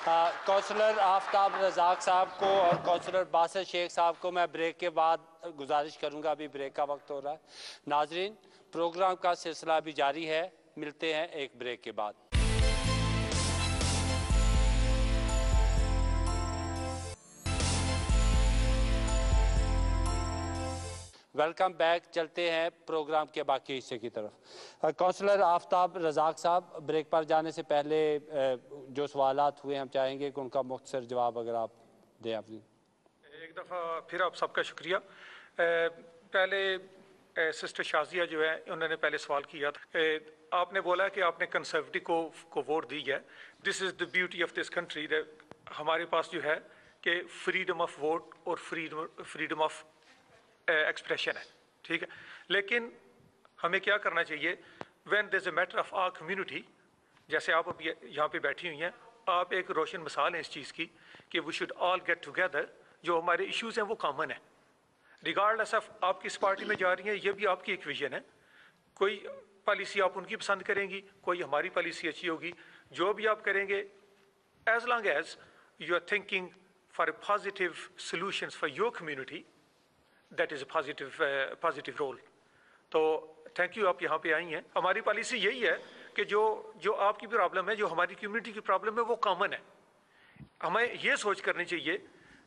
Speaker 1: Counsellor Aftab Razzaq साहब को और काउंसलर बासित शेख साहब को मैं ब्रेक के बाद गुजारिश करूंगा, अभी ब्रेक का वक्त हो रहा है। नाजरीन, प्रोग्राम का सिलसिला अभी जारी है, मिलते हैं एक ब्रेक के बाद। Welcome back. चलते हैं प्रोग्राम के बाकी हिस्से की तरफ। काउंसलर आफ्ताब रज़ाक साहब, ब्रेक पर जाने से पहले जो सवालात हुए हम चाहेंगे कि उनका मुख्तसर जवाब अगर आप दें। अपनी
Speaker 18: एक दफ़ा फिर आप सबका शुक्रिया। पहले सिस्टर शाजिया जो है उन्होंने पहले सवाल किया था, आपने बोला कि आपने कंसर्वेटिव को वोट दी है। This is the beauty of this country. हमारे पास जो है कि फ्रीडम ऑफ वोट और फ्रीडम ऑफ एक्सप्रेशन है, ठीक है। लेकिन हमें क्या करना चाहिए, when there is a matter of our community, जैसे आप अभी यहाँ पे बैठी हुई हैं, आप एक रोशन मिसाल है इस चीज़ की कि we should all get together. जो हमारे इश्यूज हैं वो कॉमन है, रिगार्डलेस ऑफ आप किस पार्टी में जा रही हैं, ये भी आपकी एक विजन है। कोई पॉलिसी आप उनकी पसंद करेंगी, कोई हमारी पॉलिसी अच्छी होगी। जो भी आप करेंगे, as long as you are thinking for a positive solutions for your community, that is a positive role. तो थैंक यू, आप यहाँ पे आई हैं. हमारी पॉलिसी यही है कि जो आपकी प्रॉब्लम है, जो हमारी कम्युनिटी की प्रॉब्लम है, वो कॉमन है. हमें ये सोच करनी चाहिए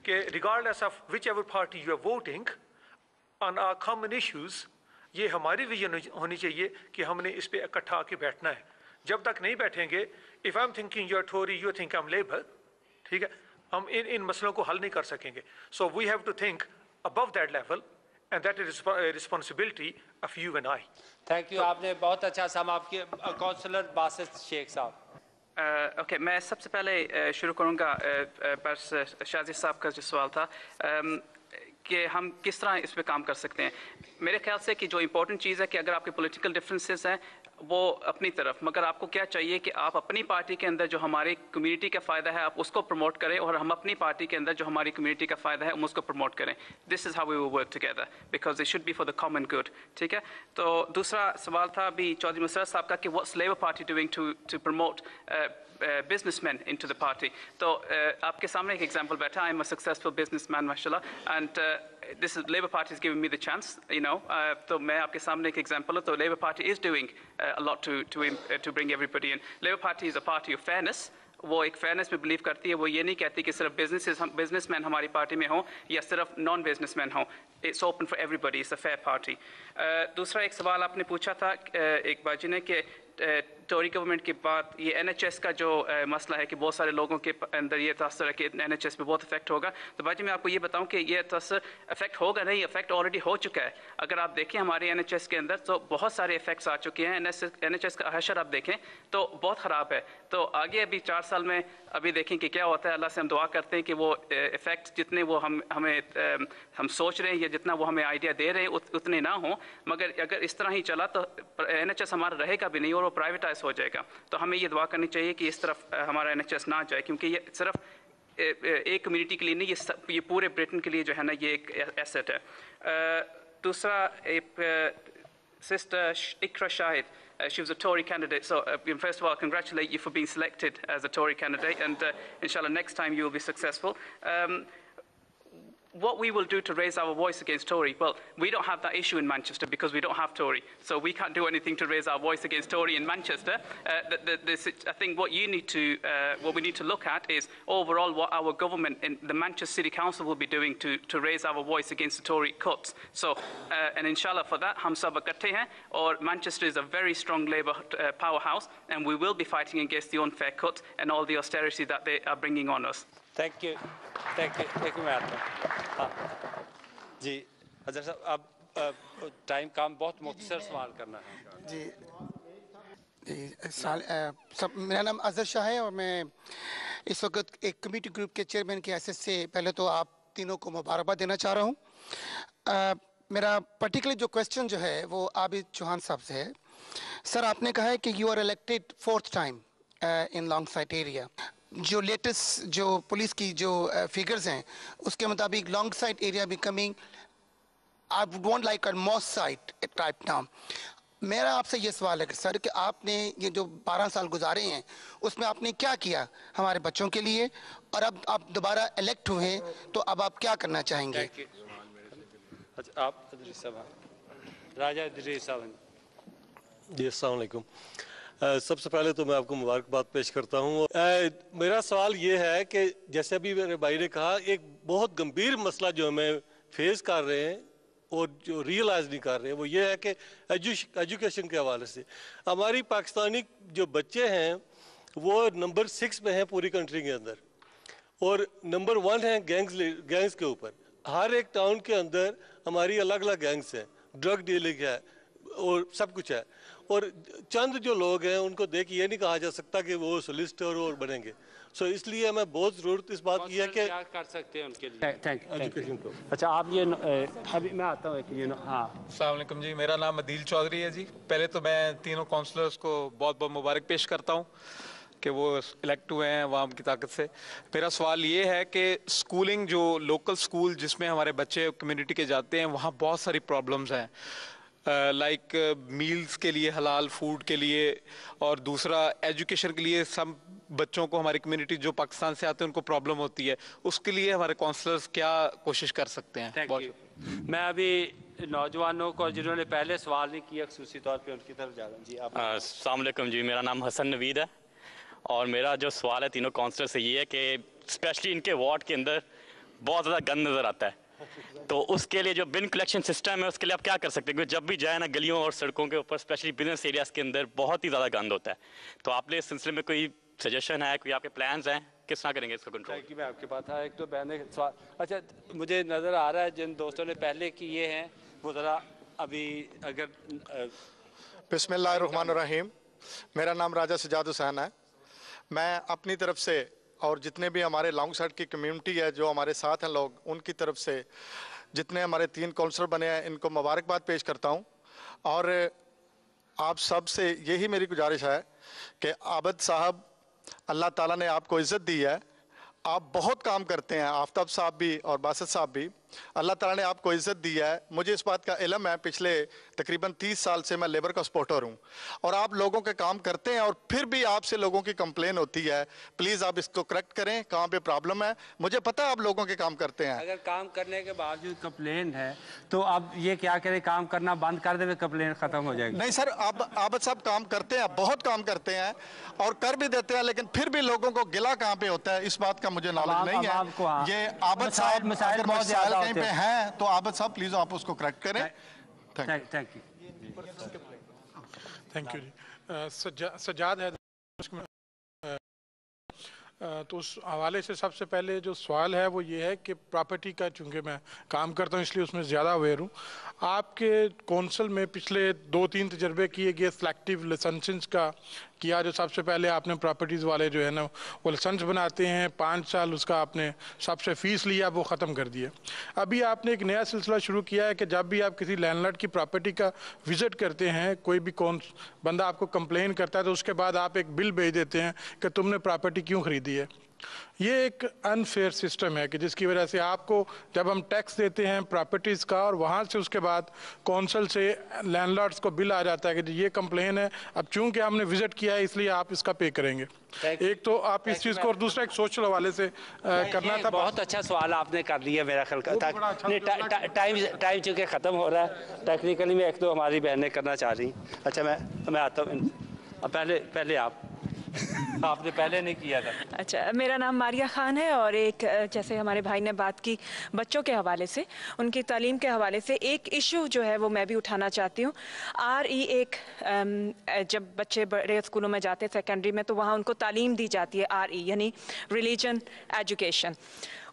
Speaker 18: कि regardless of whichever party you are voting on our common issues, ये हमारी विजन होनी चाहिए कि हमने इस पे इकट्ठा आके बैठना है. जब तक नहीं बैठेंगे, if I am thinking you are Tory, you think I am Labour, ठीक है, हम इन मसलों को हल नहीं कर सकेंगे. So we have to think above that level, and that is responsibility of you and I.
Speaker 1: Thank you, आपने बहुत अच्छा समाप्त किया. काउंसलर बासित शेख साहब.
Speaker 11: ओके, मैं सबसे पहले शुरू करूँगा बस शाजी साहब का जो सवाल था कि हम किस तरह इस पे काम कर सकते हैं. मेरे ख्याल से कि जो इम्पोर्टेंट चीज़ है कि अगर आपके पॉलिटिकल डिफरेंसेस हैं वो अपनी तरफ, मगर आपको क्या चाहिए कि आप अपनी पार्टी के अंदर जो हमारी कम्युनिटी का फ़ायदा है आप उसको प्रमोट करें, और हम अपनी पार्टी के अंदर जो हमारी कम्युनिटी का फ़ायदा है हम उसको प्रमोट करें. This is how we will work together because it should be for the common good. ठीक है. तो दूसरा सवाल था अभी चौधरी मुशर्रफ साहब का कि what's Labour Party doing to promote businessmen into the party. तो आपके सामने एक एग्जांपल बैठा. I am a successful businessman, mashallah, and this is Labour Party is giving me the chance, you know. तो मैं आपके सामने एक एग्जांपल हूँ. तो Labour Party is doing a lot to bring everybody in. Labour Party is a party of fairness. वो एक fairness में बिलीव करती है. वो ये नहीं कहती कि सिर्फ बिजनेसमैन हमारी पार्टी में हों या सिर्फ नॉन बिजनेसमैन हों. It's open for everybody. It's a fair party. दूसरा एक सवाल आपने पूछा था एक बाजी ने कि टोरी गवर्नमेंट के बाद ये NHS का जो मसला है कि बहुत सारे लोगों के अंदर ये तअसर है कि NHS पे बहुत इफेक्ट होगा. तो बाजी मैं आपको ये बताऊं कि ये तअसर इफेक्ट होगा नहीं, इफेक्ट ऑलरेडी हो चुका है. अगर आप देखें हमारे NHS के अंदर तो बहुत सारे इफेक्ट्स आ चुके हैं. NHS का हशर आप देखें तो बहुत ख़राब है. तो आगे अभी 4 साल में अभी देखें कि क्या होता है. अल्लाह से हम दुआ करते हैं कि वो इफेक्ट जितने वो हम सोच रहे हैं या जितना वो हमें आइडिया दे रहे हैं उतने ना हों. मगर अगर इस तरह ही चला तो NHS हमारा रहेगा भी नहीं और वो प्राइवेटाइज हो जाएगा. तो हमें ये दुआ करनी चाहिए कि इस तरफ हमारा NHS ना जाए, क्योंकि ये सिर्फ एक कम्युनिटी के लिए नहीं, ये पूरे ब्रिटेन के लिए जो है ना ये एक एसेट है. दूसरा एक sister Iqra Shahid. She was a Tory candidate. So first of all, congratulate you for being selected as a Tory candidate, and inshallah next time you will be successful. What we will do to raise our voice against Tory? Well, we don't have that issue in Manchester because we don't have Tory. So we can't do anything to raise our voice against Tory in Manchester. I think what we need to look at is overall what our government and the Manchester City Council will be doing to raise our voice against the Tory cuts. So, and inshallah for that, hum sab ikatte hain, or Manchester is a very strong Labour powerhouse, and we will be fighting against the unfair cuts and all the austerity that they are bringing on us.
Speaker 1: Thank you. Thank you. एक minute हाँ जी अजहर साहब, अब time काम बहुत मुख्तसर सवाल करना है.
Speaker 19: जी मेरा नाम अजहर शाह है और मैं इस वक्त एक कमेटी ग्रुप के चेयरमैन के हैसियत से पहले तो आप तीनों को मुबारकबाद देना चाह रहा हूँ. मेरा पर्टिकुलर जो क्वेश्चन जो है वो आबिद चौहान साहब से है. सर, आपने कहा है कि you are elected 4th time in Longsight area. जो लेटेस्ट जो पुलिस की जो फिगर्स हैं उसके मुताबिक Longsight area becoming I would want like a Moss Side type now. मेरा आपसे ये सवाल है कि सर कि आपने ये जो 12 साल गुजारे हैं उसमें आपने क्या किया हमारे बच्चों के लिए, और अब आप दोबारा इलेक्ट हुए हैं तो अब आप क्या करना चाहेंगे?
Speaker 1: अच्छा, आप राजा इदरीस साहब.
Speaker 20: जी अस्सलाम वालेकुम. सबसे पहले तो मैं आपको मुबारकबाद पेश करता हूँ. मेरा सवाल ये है कि जैसे अभी मेरे भाई ने कहा, एक बहुत गंभीर मसला जो हमें फेस कर रहे हैं और जो रियलाइज़ नहीं कर रहे हैं वो ये है कि एजुकेशन के हवाले से हमारी पाकिस्तानी जो बच्चे हैं वो नंबर 6 में हैं पूरी कंट्री के अंदर, और नंबर 1 है गैंग्स के ऊपर. हर एक टाउन के अंदर हमारी अलग अलग गैंग्स हैं, ड्रग डीलिंग है और सब कुछ है. और चंद जो लोग हैं उनको देख ये नहीं कहा जा सकता कि वो सोलिसिटर और बनेंगे. सो इसलिए हमें बहुत ज़रूरत इस बात की है कि
Speaker 1: क्या कर सकते हैं उनके लिए एजुकेशन को. अच्छा, आप ये अभी मैं आता हूँ. हाँ,
Speaker 21: अस्सलाम वालेकुम जी. मेरा नाम अदील चौधरी है जी. पहले तो मैं तीनों काउंसलर्स को बहुत बहुत मुबारक पेश करता हूँ कि वो इलेक्ट हुए हैं अवाम की ताकत से. मेरा सवाल ये है कि स्कूलिंग, जो लोकल स्कूल जिसमें हमारे बच्चे कम्युनिटी के जाते हैं, वहाँ बहुत सारी प्रॉब्लम्स हैं. लाइक मील्स के लिए, हलाल फूड के लिए, और दूसरा एजुकेशन के लिए। सब बच्चों को हमारी कम्युनिटी जो पाकिस्तान से आते हैं उनको प्रॉब्लम होती है, उसके लिए हमारे काउंसलर्स क्या कोशिश कर सकते हैं?
Speaker 1: मैं अभी नौजवानों को जिन्होंने पहले सवाल नहीं किया खसूसी तौर पे उनकी तरफ जा रहा हूँ। जी आप।
Speaker 2: अस्सलाम वालेकुम जी, मेरा नाम हसन नवीद है और मेरा जो सवाल है तीनों काउंसलर से ये है कि स्पेशली इनके वार्ड के अंदर बहुत ज़्यादा गंद नज़र आता है, तो उसके लिए जो बिन कलेक्शन सिस्टम है उसके लिए आप क्या कर सकते हैं? क्योंकि जब भी जाए ना गलियों और सड़कों के ऊपर स्पेशली बिजनेस एरियाज़ के अंदर बहुत ही ज़्यादा गंद होता है, तो आपने इस सिलसिले में कोई सजेशन है, कोई आपके प्लान्स हैं, किस तरह करेंगे इसको कंट्रोल?
Speaker 1: कि मैं आपके पास था एक तो मैंने सवाल, अच्छा मुझे नज़र आ रहा है जिन दोस्तों ने पहले किए हैं वो ज़रा अभी अगर
Speaker 14: बिस्मिल्लाहिर्रहमानिर्रहीम। मेरा नाम राजा सजाद हुसैन है। मैं अपनी तरफ से और जितने भी हमारे लॉन्ग साइड की कम्युनिटी है जो हमारे साथ हैं लोग, उनकी तरफ से जितने हमारे 3 काउंसलर बने हैं इनको मुबारकबाद पेश करता हूं। और आप सब से यही मेरी गुजारिश है कि आबद साहब, अल्लाह ताला ने आपको इज़्ज़त दी है, आप बहुत काम करते हैं, आफ्ताब साहब भी और बासित साहब भी, अल्लाह ताला ने आपको इज़्ज़त दी है। मुझे इस बात का इल्म है, पिछले तकरीबन 30 साल से मैं लेबर का सपोर्टर हूँ और आप लोगों के काम करते हैं और फिर भी आपसे लोगों की कंप्लेन होती है। प्लीज़ आप इसको करेक्ट करें, कहाँ पे प्रॉब्लम है। मुझे पता है आप लोगों के काम करते हैं।
Speaker 1: अगर काम करने के बावजूद कंप्लेन है तो अब ये क्या करें, काम करना बंद कर दें, कंप्लेन खत्म हो जाएगी?
Speaker 14: नहीं सर, आबद साहब काम करते हैं, बहुत काम करते हैं और कर भी देते हैं, लेकिन फिर भी लोगों को गिला कहाँ पे होता है इस बात का मुझे नॉलेज नहीं है। ये आबद साहब अगर मसाइल कहीं पे हैं तो आबद साहब प्लीज आप उसको करेक्ट करें।
Speaker 1: Thank you.
Speaker 18: थैंक यू जी। सजाद है तो उस हवाले से सबसे पहले जो सवाल है वो ये है कि प्रॉपर्टी का, चूँकि मैं काम करता हूँ इसलिए उसमें ज़्यादा अवेयर हूँ। आपके कौंसल में पिछले 2-3 तजर्बे किए गए सिलेक्टिव लाइसेंस का किया, जो सबसे पहले आपने प्रॉपर्टीज़ वाले जो है ना वो लाइसेंस बनाते हैं, 5 साल उसका आपने सबसे फ़ीस लिया, वो ख़त्म कर दिया। अभी आपने एक नया सिलसिला शुरू किया है कि जब भी आप किसी लैंडलॉर्ड की प्रॉपर्टी का विज़िट करते हैं, कोई भी कौन बंदा आपको कंप्लेन करता है तो उसके बाद आप एक बिल भेज देते हैं कि तुमने प्रॉपर्टी क्यों ख़रीदी है। ये एक अनफेयर सिस्टम है कि जिसकी वजह से आपको जब हम टैक्स देते हैं प्रॉपर्टीज़ का और वहाँ से उसके बाद कौंसल से लैंडलॉर्ड्स को बिल आ जाता है कि ये कंप्लेन है, अब चूंकि हमने विजिट किया है इसलिए आप इसका पे करेंगे। एक तो आप इस चीज़ को, और दूसरा एक सोशल हवाले से करना था।
Speaker 1: बहुत अच्छा सवाल आपने कर लिया मेरा ख्याल का। टाइम चूँकि ख़त्म हो रहा है, टेक्निकली मैं एक तो हमारी बहनें करना चाह रही। अच्छा मैं आता हूँ, पहले आपने पहले नहीं किया था।
Speaker 22: अच्छा, मेरा नाम मारिया खान है और एक जैसे हमारे भाई ने बात की बच्चों के हवाले से, उनकी तालीम के हवाले से एक इशू जो है वो मैं भी उठाना चाहती हूँ। एक जब बच्चे बड़े स्कूलों में जाते हैं सेकेंडरी में तो वहाँ उनको तालीम दी जाती है यानी रिलीजन एजुकेशन।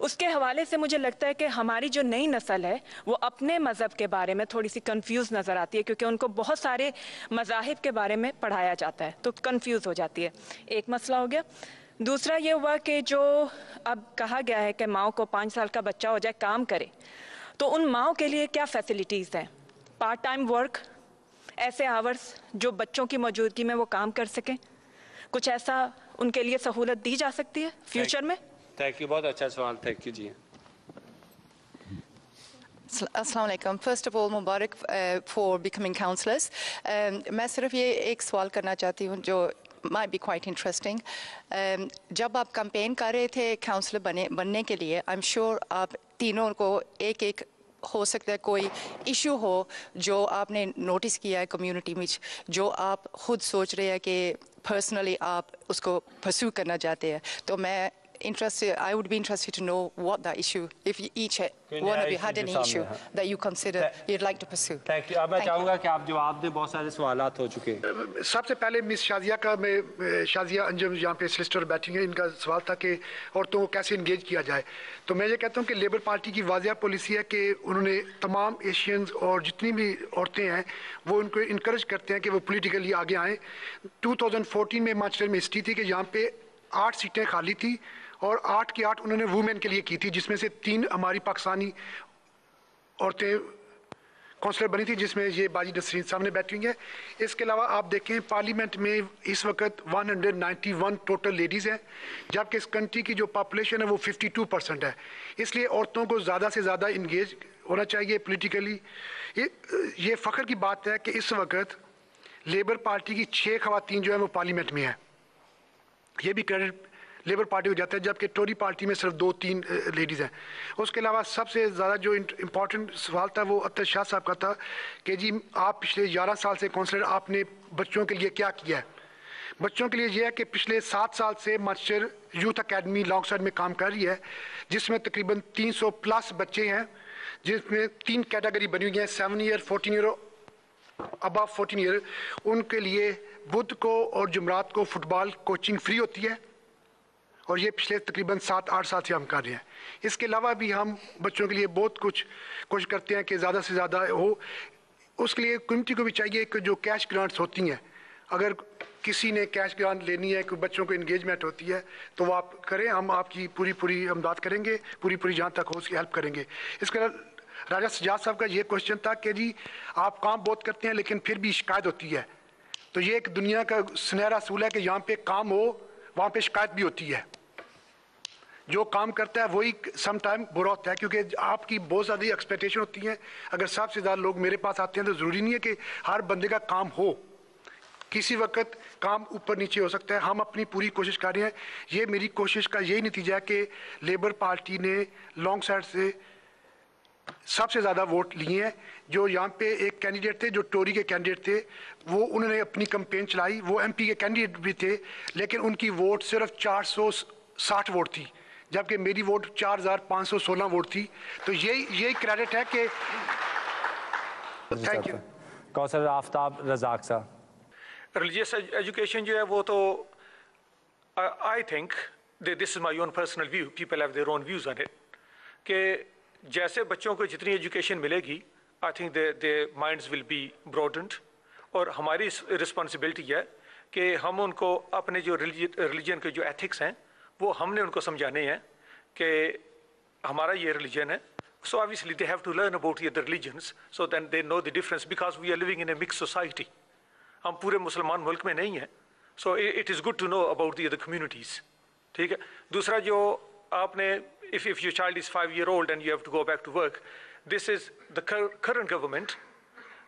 Speaker 22: उसके हवाले से मुझे लगता है कि हमारी जो नई नस्ल है वो अपने मज़हब के बारे में थोड़ी सी कंफ्यूज नज़र आती है, क्योंकि उनको बहुत सारे मज़ाहिब के बारे में पढ़ाया जाता है तो कंफ्यूज हो जाती है। एक मसला हो गया। दूसरा ये हुआ कि जो अब कहा गया है कि माँ को 5 साल का बच्चा हो जाए काम करे, तो उन माँओं के लिए क्या फैसिलिटीज़ हैं? पार्ट टाइम वर्क, ऐसे आवर्स जो बच्चों की मौजूदगी में वो काम कर सकें, कुछ ऐसा उनके लिए सहूलत दी जा सकती है फ्यूचर में?
Speaker 1: थैंक यू, बहुत अच्छा सवाल, थैंक यू जी।
Speaker 23: अस्सलाम वालेकुम। फर्स्ट ऑफ ऑल मुबारक फॉर बिकमिंग काउंसलर्स। मैं सिर्फ ये एक सवाल करना चाहती हूँ जो might be quite interesting. जब आप कैंपेन कर रहे थे काउंसलर बनने के लिए, आई एम श्योर आप तीनों को एक हो सकता है कोई इशू हो जो आपने नोटिस किया है कम्युनिटी में, जो आप खुद सोच रहे हैं कि पर्सनली आप उसको परस्यू करना चाहते हैं। तो मैं I would be interested to know what that issue, if you each one of you had any issue that you consider you'd like to pursue.
Speaker 1: Thank you. अब मैं चाहूँगा कि आप जवाब दें, बहुत सारे सवालात हो चुके हैं।
Speaker 10: सबसे पहले मिस शाजिया का, मैं शाजिया अंजुम यहाँ पे सिस्टर बैठी हैं, इनका सवाल था कि औरतों को कैसे इंगेज किया जाए। तो मैं ये कहता हूँ कि लेबर पार्टी की वाज़िया पॉलिसी है कि उन्होंने तमाम एशियंस और जितनी भी औरतें हैं वो उनको इनकरेज करते हैं कि वो पोलिटिकली आगे आएँ। 2014 में मार्चल में हिस्ट्री थी कि यहाँ पे 8 सीटें खाली थी और 8 की 8 उन्होंने वुमेन के लिए की थी, जिसमें से 3 हमारी पाकिस्तानी औरतें काउंसलर बनी थी, जिसमें ये बाजी नसरीन सामने बैठी हुई हैं। इसके अलावा आप देखें पार्लियामेंट में इस वक्त 191 टोटल लेडीज़ हैं, जबकि इस कंट्री की जो पॉपुलेशन है वो 52% है। इसलिए औरतों को ज़्यादा से ज़्यादा इंगेज होना चाहिए पॉलिटिकली। ये फ़ख्र की बात है कि इस वक्त लेबर पार्टी की 6 ख़वातीन जो है वो पार्लियामेंट में है। ये भी क्रेडिट लेबर पार्टी को जाता है, जबकि टोरी पार्टी में सिर्फ 2-3 लेडीज़ हैं। उसके अलावा सबसे ज़्यादा जो इम्पोर्टेंट सवाल था वो अतर शाह साहब का था कि जी आप पिछले 11 साल से काउंसलर, आपने बच्चों के लिए क्या किया है। बच्चों के लिए यह है कि पिछले 7 साल से Manchester youth academy long side में काम कर रही है, जिसमें तकरीबन 300 प्लस बच्चे हैं, जिसमें 3 कैटेगरी बनी हुई हैं, 7 ईयर, 14 ईयर, अबव 14 ईयर। उनके लिए बुध को और जुमरात को फुटबॉल कोचिंग फ्री होती है, और ये पिछले तकरीबन 7-8 साल से हम कर रहे हैं। इसके अलावा भी हम बच्चों के लिए बहुत कुछ कोशिश करते हैं कि ज़्यादा से ज़्यादा हो। उसके लिए कम्युनिटी को भी चाहिए कि जो कैश ग्रांट्स होती हैं, अगर किसी ने कैश ग्रांट लेनी है, कोई बच्चों को इंगेजमेंट होती है, तो वो आप करें, हम आपकी पूरी इमदाद करेंगे, पूरी जहाँ तक हो उसकी हेल्प करेंगे। इसके अलावा राजा सजाद साहब का ये क्वेश्चन था कि जी आप काम बहुत करते हैं लेकिन फिर भी शिकायत होती है। तो ये एक दुनिया का सुनहरा असूल है कि यहाँ पे काम हो वहाँ पे शिकायत भी होती है। जो काम करता है वही सम टाइम बुरा होता है, क्योंकि आपकी बहुत ज़्यादा एक्सपेक्टेशन होती है। अगर सबसे ज़्यादा लोग मेरे पास आते हैं तो ज़रूरी नहीं है कि हर बंदे का काम हो, किसी वक्त काम ऊपर नीचे हो सकता है। हम अपनी पूरी कोशिश कर रहे हैं। ये मेरी कोशिश का यही नतीजा है कि लेबर पार्टी ने लॉन्ग साइड से सबसे ज़्यादा वोट लिए हैं। जो यहाँ पे एक कैंडिडेट थे, जो टोरी के कैंडिडेट थे, वो उन्होंने अपनी कैंपेन चलाई, वो एमपी के कैंडिडेट भी थे, लेकिन उनकी वोट सिर्फ 460 वोट थी, जबकि मेरी वोट 4516 वोट थी। तो यही क्रेडिट है कि thank you.
Speaker 1: Counsellor Aftab Razzaq sahab.
Speaker 18: Religious education जो है वो तो I think this is my own personal view, people have their own views on it, कि जैसे बच्चों को जितनी एजुकेशन मिलेगी I think the minds will be broadened, और हमारी रिस्पॉन्सिबिलिटी है कि हम उनको अपने जो रिलीजन के जो एथिक्स हैं वो हमने उनको समझाने हैं कि हमारा ये रिलीजन है। So obviously they have to learn about the religions so that they know the difference, because we are living in a mix society. हम पूरे मुसलमान मुल्क में नहीं हैं, so it is good to know about the other communities. ठीक है। दूसरा जो आपने if your child is 5 years old and you have to go back to work, this is the current government,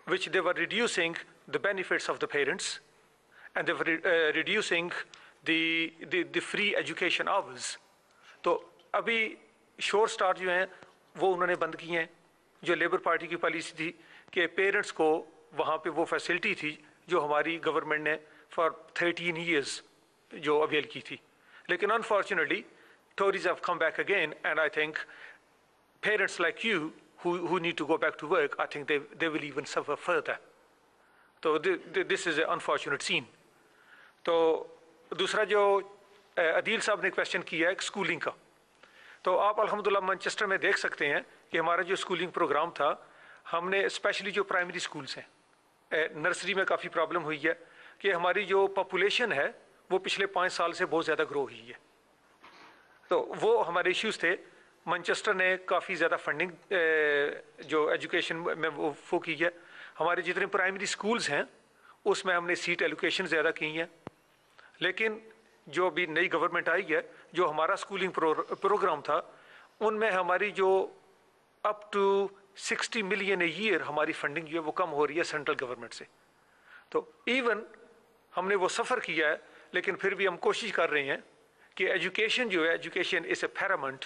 Speaker 18: which they were reducing the benefits of the parents, and they were reducing the free education hours. तो अभी शोर star जो हैं वो उन्होंने बंद किए हैं। जो लेबर पार्टी की पॉलिसी थी कि पेरेंट्स को वहाँ पे वो फैसिलिटी थी जो हमारी गवर्नमेंट ने फॉर 13 years जो अवेल की थी, लेकिन unfortunately Tories have come back again, and I think parents like you who need to go back to work, I think they will even suffer further. So this is an unfortunate scene. तो दूसरा जो अदील साहब ने question किया है schooling का, तो आप अल्हम्दुलिल्लाह मैनचेस्टर में देख सकते हैं कि हमारा जो स्कूलिंग प्रोग्राम था, हमने स्पेशली जो प्राइमरी स्कूल्स हैं, नर्सरी में काफ़ी प्रॉब्लम हुई है कि हमारी जो पॉपुलेशन है वो पिछले 5 साल से बहुत ज़्यादा ग्रो हुई है। तो वो हमारे इश्यूज़ थे। मैनचेस्टर ने काफ़ी ज़्यादा फंडिंग जो एजुकेशन में वो की है। हमारे जितने प्राइमरी स्कूल्स हैं उसमें हमने सीट एलोकेशन ज़्यादा की हैं, लेकिन जो अभी नई गवर्नमेंट आई है, जो हमारा स्कूलिंग प्रोग्राम था, उनमें हमारी जो up to 60 million a year हमारी फंडिंग जो है वो कम हो रही है सेंट्रल गवर्नमेंट से। तो इवन हमने वो सफ़र किया है, लेकिन फिर भी हम कोशिश कर रहे हैं कि एजुकेशन जो है, education is a Paramount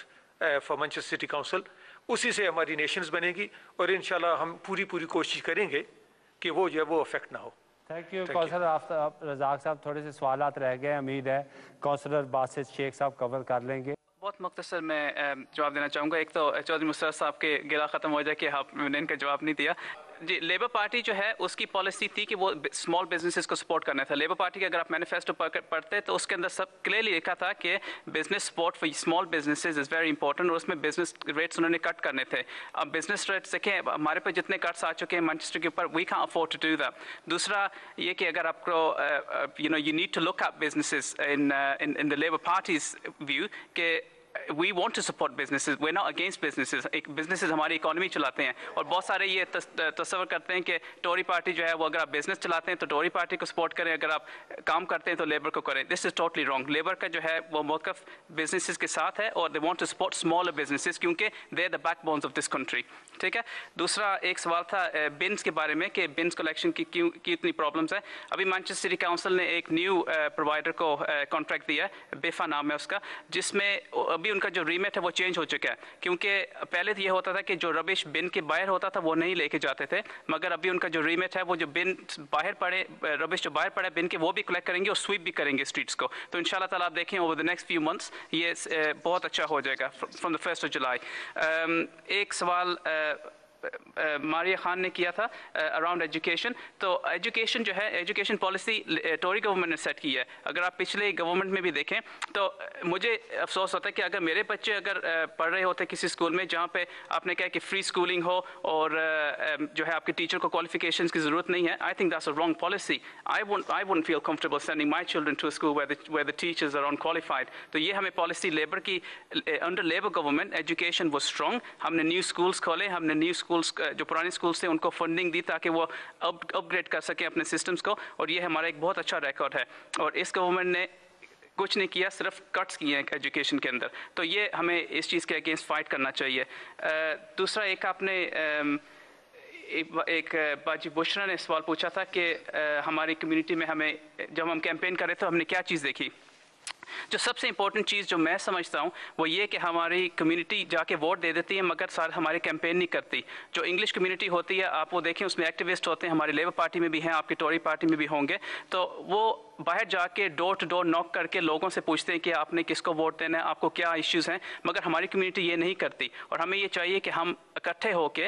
Speaker 18: for Manchester city council, उसी से हमारी नेशंस बनेगी, और इंशाल्लाह हम पूरी कोशिश करेंगे कि वो जो है वो अफेक्ट ना हो।
Speaker 1: Thank you counsellor Aftab Razzaq साहब। थोड़े से सवालात रह गए, उम्मीद है काउंसलर बासित शेख साहब कवर कर लेंगे।
Speaker 11: बहुत मुख्तसर मैं जवाब देना चाहूँगा। एक तो चौधरी मुस्तफा साहब के गिला ख़त्म हो जाए कि आपने इनका जवाब नहीं दिया। जी, लेबर पार्टी जो है उसकी पॉलिसी थी कि वो स्मॉल बिजनेसेस को सपोर्ट करना था। लेबर पार्टी के अगर आप मैनिफेस्टो पढ़ते तो उसके अंदर सब क्लियरली लिखा था कि business support for small businesses is very important, और उसमें बिजनेस रेट्स उन्होंने कट करने थे। अब बिजनेस रेट्स देखें, हमारे पास जितने कट्स आ चुके हैं मैनचेस्टर के ऊपर, we can afford to do that. दूसरा ये कि अगर आपको you need to look at businesses in the Labour Party's view, कि we want to support businesses, we're not against businesses. businesses हमारी इकोनॉमी चलाते हैं और बहुत सारे ये तस्वर करते हैं कि टोरी पार्टी जो है वो अगर आप बिजनेस चलाते हैं तो टोरी पार्टी को सपोर्ट करें, अगर आप काम करते हैं तो लेबर को करें. This is totally wrong. Labour का जो है वो मौक़िफ़ बिजनेसेस के साथ है और they want to support smaller businesses क्योंकि they are the backbones of this country. ठीक है. दूसरा एक सवाल था बिन्स के बारे में कि बिन्स कलेक्शन की क्यों इतनी प्रॉब्लम्स है. अभी मैनचेस्टर सिटी काउंसिल ने एक न्यू प्रोवाइडर को कॉन्ट्रैक्ट दिया है, बेफा नाम है उसका, जिसमें अभी उनका जो रीमेट है वो चेंज हो चुका है. क्योंकि पहले तो ये होता था कि जो रबिश बिन के बाहर होता था वो नहीं लेके जाते थे, मगर अभी उनका जो रीमेट है वो जो बिन बाहर पड़े, रबिश जो बाहर पड़े बिन के, वो भी कलेक्ट करेंगे और स्वीप भी करेंगे स्ट्रीट्स को. तो इंशाल्लाह ताला आप देखें over the next few months ये बहुत अच्छा हो जाएगा from the 1st of July. एक सवाल मारिया खान ने किया था अराउंड एजुकेशन. तो एजुकेशन जो है, एजुकेशन पॉलिसी टोरी गवर्नमेंट ने सेट की है. अगर आप पिछले गवर्नमेंट में भी देखें तो मुझे अफसोस होता है कि अगर मेरे बच्चे अगर पढ़ रहे होते किसी स्कूल में जहाँ पे आपने कहा कि फ्री स्कूलिंग हो और जो है आपके टीचर को क्वालिफिकेशंस की ज़रूरत नहीं है, I think that's a wrong policy. I wouldn't feel comfortable sending my children to a school where the teachers are unqualified. तो ये हमें पॉलिसी लेबर की, अंडर लेबर गवर्नमेंट एजुकेशन वो स्ट्रॉन्ग. हमने न्यू स्कूल्स खोले, हमने न्यू स्कूल्स जो पुराने स्कूल्स थे उनको फंडिंग दी ताकि वो अपग्रेड कर सकें अपने सिस्टम्स को, और ये हमारा एक बहुत अच्छा रिकॉर्ड है. और इस गवर्नमेंट ने कुछ नहीं किया, सिर्फ कट्स किए हैं एजुकेशन के अंदर. तो ये हमें इस चीज़ के अगेंस्ट फाइट करना चाहिए. दूसरा एक आपने एक बाजी बुशरा ने सवाल पूछा था कि हमारी कम्युनिटी में हमें जब हम कैंपेन कर रहे थे हमने क्या चीज़ देखी. जो सबसे इंपॉर्टेंट चीज़ जो मैं समझता हूँ वो ये कि हमारी कम्युनिटी जाके वोट दे देती है मगर सारे हमारे कैंपेन नहीं करती. जो इंग्लिश कम्युनिटी होती है आप वो देखें, उसमें एक्टिविस्ट होते हैं, हमारी लेबर पार्टी में भी हैं, आपकी टोरी पार्टी में भी होंगे. तो वो बाहर जाके डोर टू डोर नॉक करके लोगों से पूछते हैं कि आपने किसको वोट देना है, आपको क्या इश्यूज़ हैं, मगर हमारी कम्युनिटी ये नहीं करती. और हमें ये चाहिए कि हम इकट्ठे होके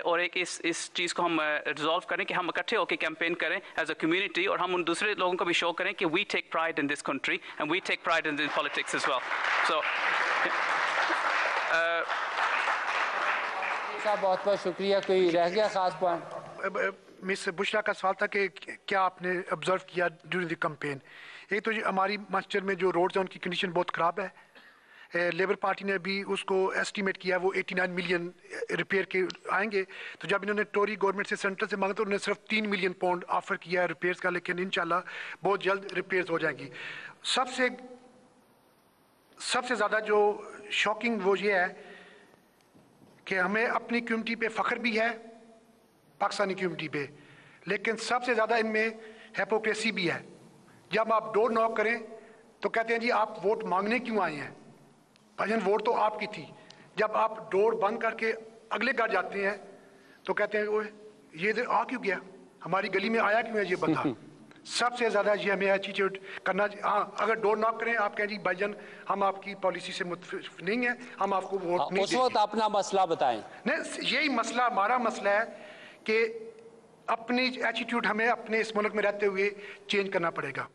Speaker 11: और एक इस चीज़ को हम रिजॉल्व करें कि हम इकट्ठे होके कैंपेन करें एज अ कम्युनिटी, और हम उन दूसरे लोगों को भी शो करें कि we take pride in this country and we take pride in politics as well. So
Speaker 1: बहुत बहुत शुक्रिया. कोई रह गया खास पॉइंट?
Speaker 10: मिस बुशरा का सवाल था कि क्या आपने ऑब्जर्व किया ड्यूरिंग द कैंपेन. एक तो हमारी मैनचेस्टर में जो रोड्स हैं उनकी कंडीशन बहुत ख़राब है. लेबर पार्टी ने भी उसको एस्टीमेट किया वो 89 मिलियन रिपेयर के आएंगे. तो जब इन्होंने टोरी गवर्नमेंट से सेंटर से मांगा तो उन्होंने सिर्फ 3 मिलियन पाउंड ऑफर किया है रिपेयर्स का, लेकिन इंशाल्लाह बहुत जल्द रिपेयर्स हो जाएंगी. सबसे ज़्यादा जो शॉकिंग वो ये है कि हमें अपनी कम्युनिटी पे फ़ख्र भी है, पाकिस्तानी कम्युनिटी पे, लेकिन सबसे ज़्यादा इनमें हिपोक्रेसी भी है. जब आप डोर नॉक करें तो कहते हैं जी आप वोट मांगने क्यों आए हैं, भाईजान वोट तो आपकी थी. जब आप डोर बंद करके अगले घर जाते हैं तो कहते हैं ओए ये आ क्यों गया, हमारी गली में आया क्यों है ये बंदा. सबसे ज़्यादा ये हमें एटीट्यूड करना. हाँ, अगर डोर नॉक करें आप कहें जी भाईजान हम आपकी पॉलिसी से मुतफिक नहीं है, हम आपको वोट नहीं
Speaker 1: उस वक्त अपना मसला बताएं.
Speaker 10: नहीं, यही मसला हमारा मसला है कि अपनी एटीट्यूड हमें अपने इस मुल्क में रहते हुए चेंज करना पड़ेगा.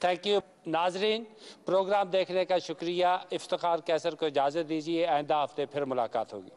Speaker 1: Thank you. नाजरीन, प्रोग्राम देखने का शुक्रिया. इफ्तिखार कैसर को इजाज़त दीजिए. आइंदा हफ्ते फिर मुलाकात होगी.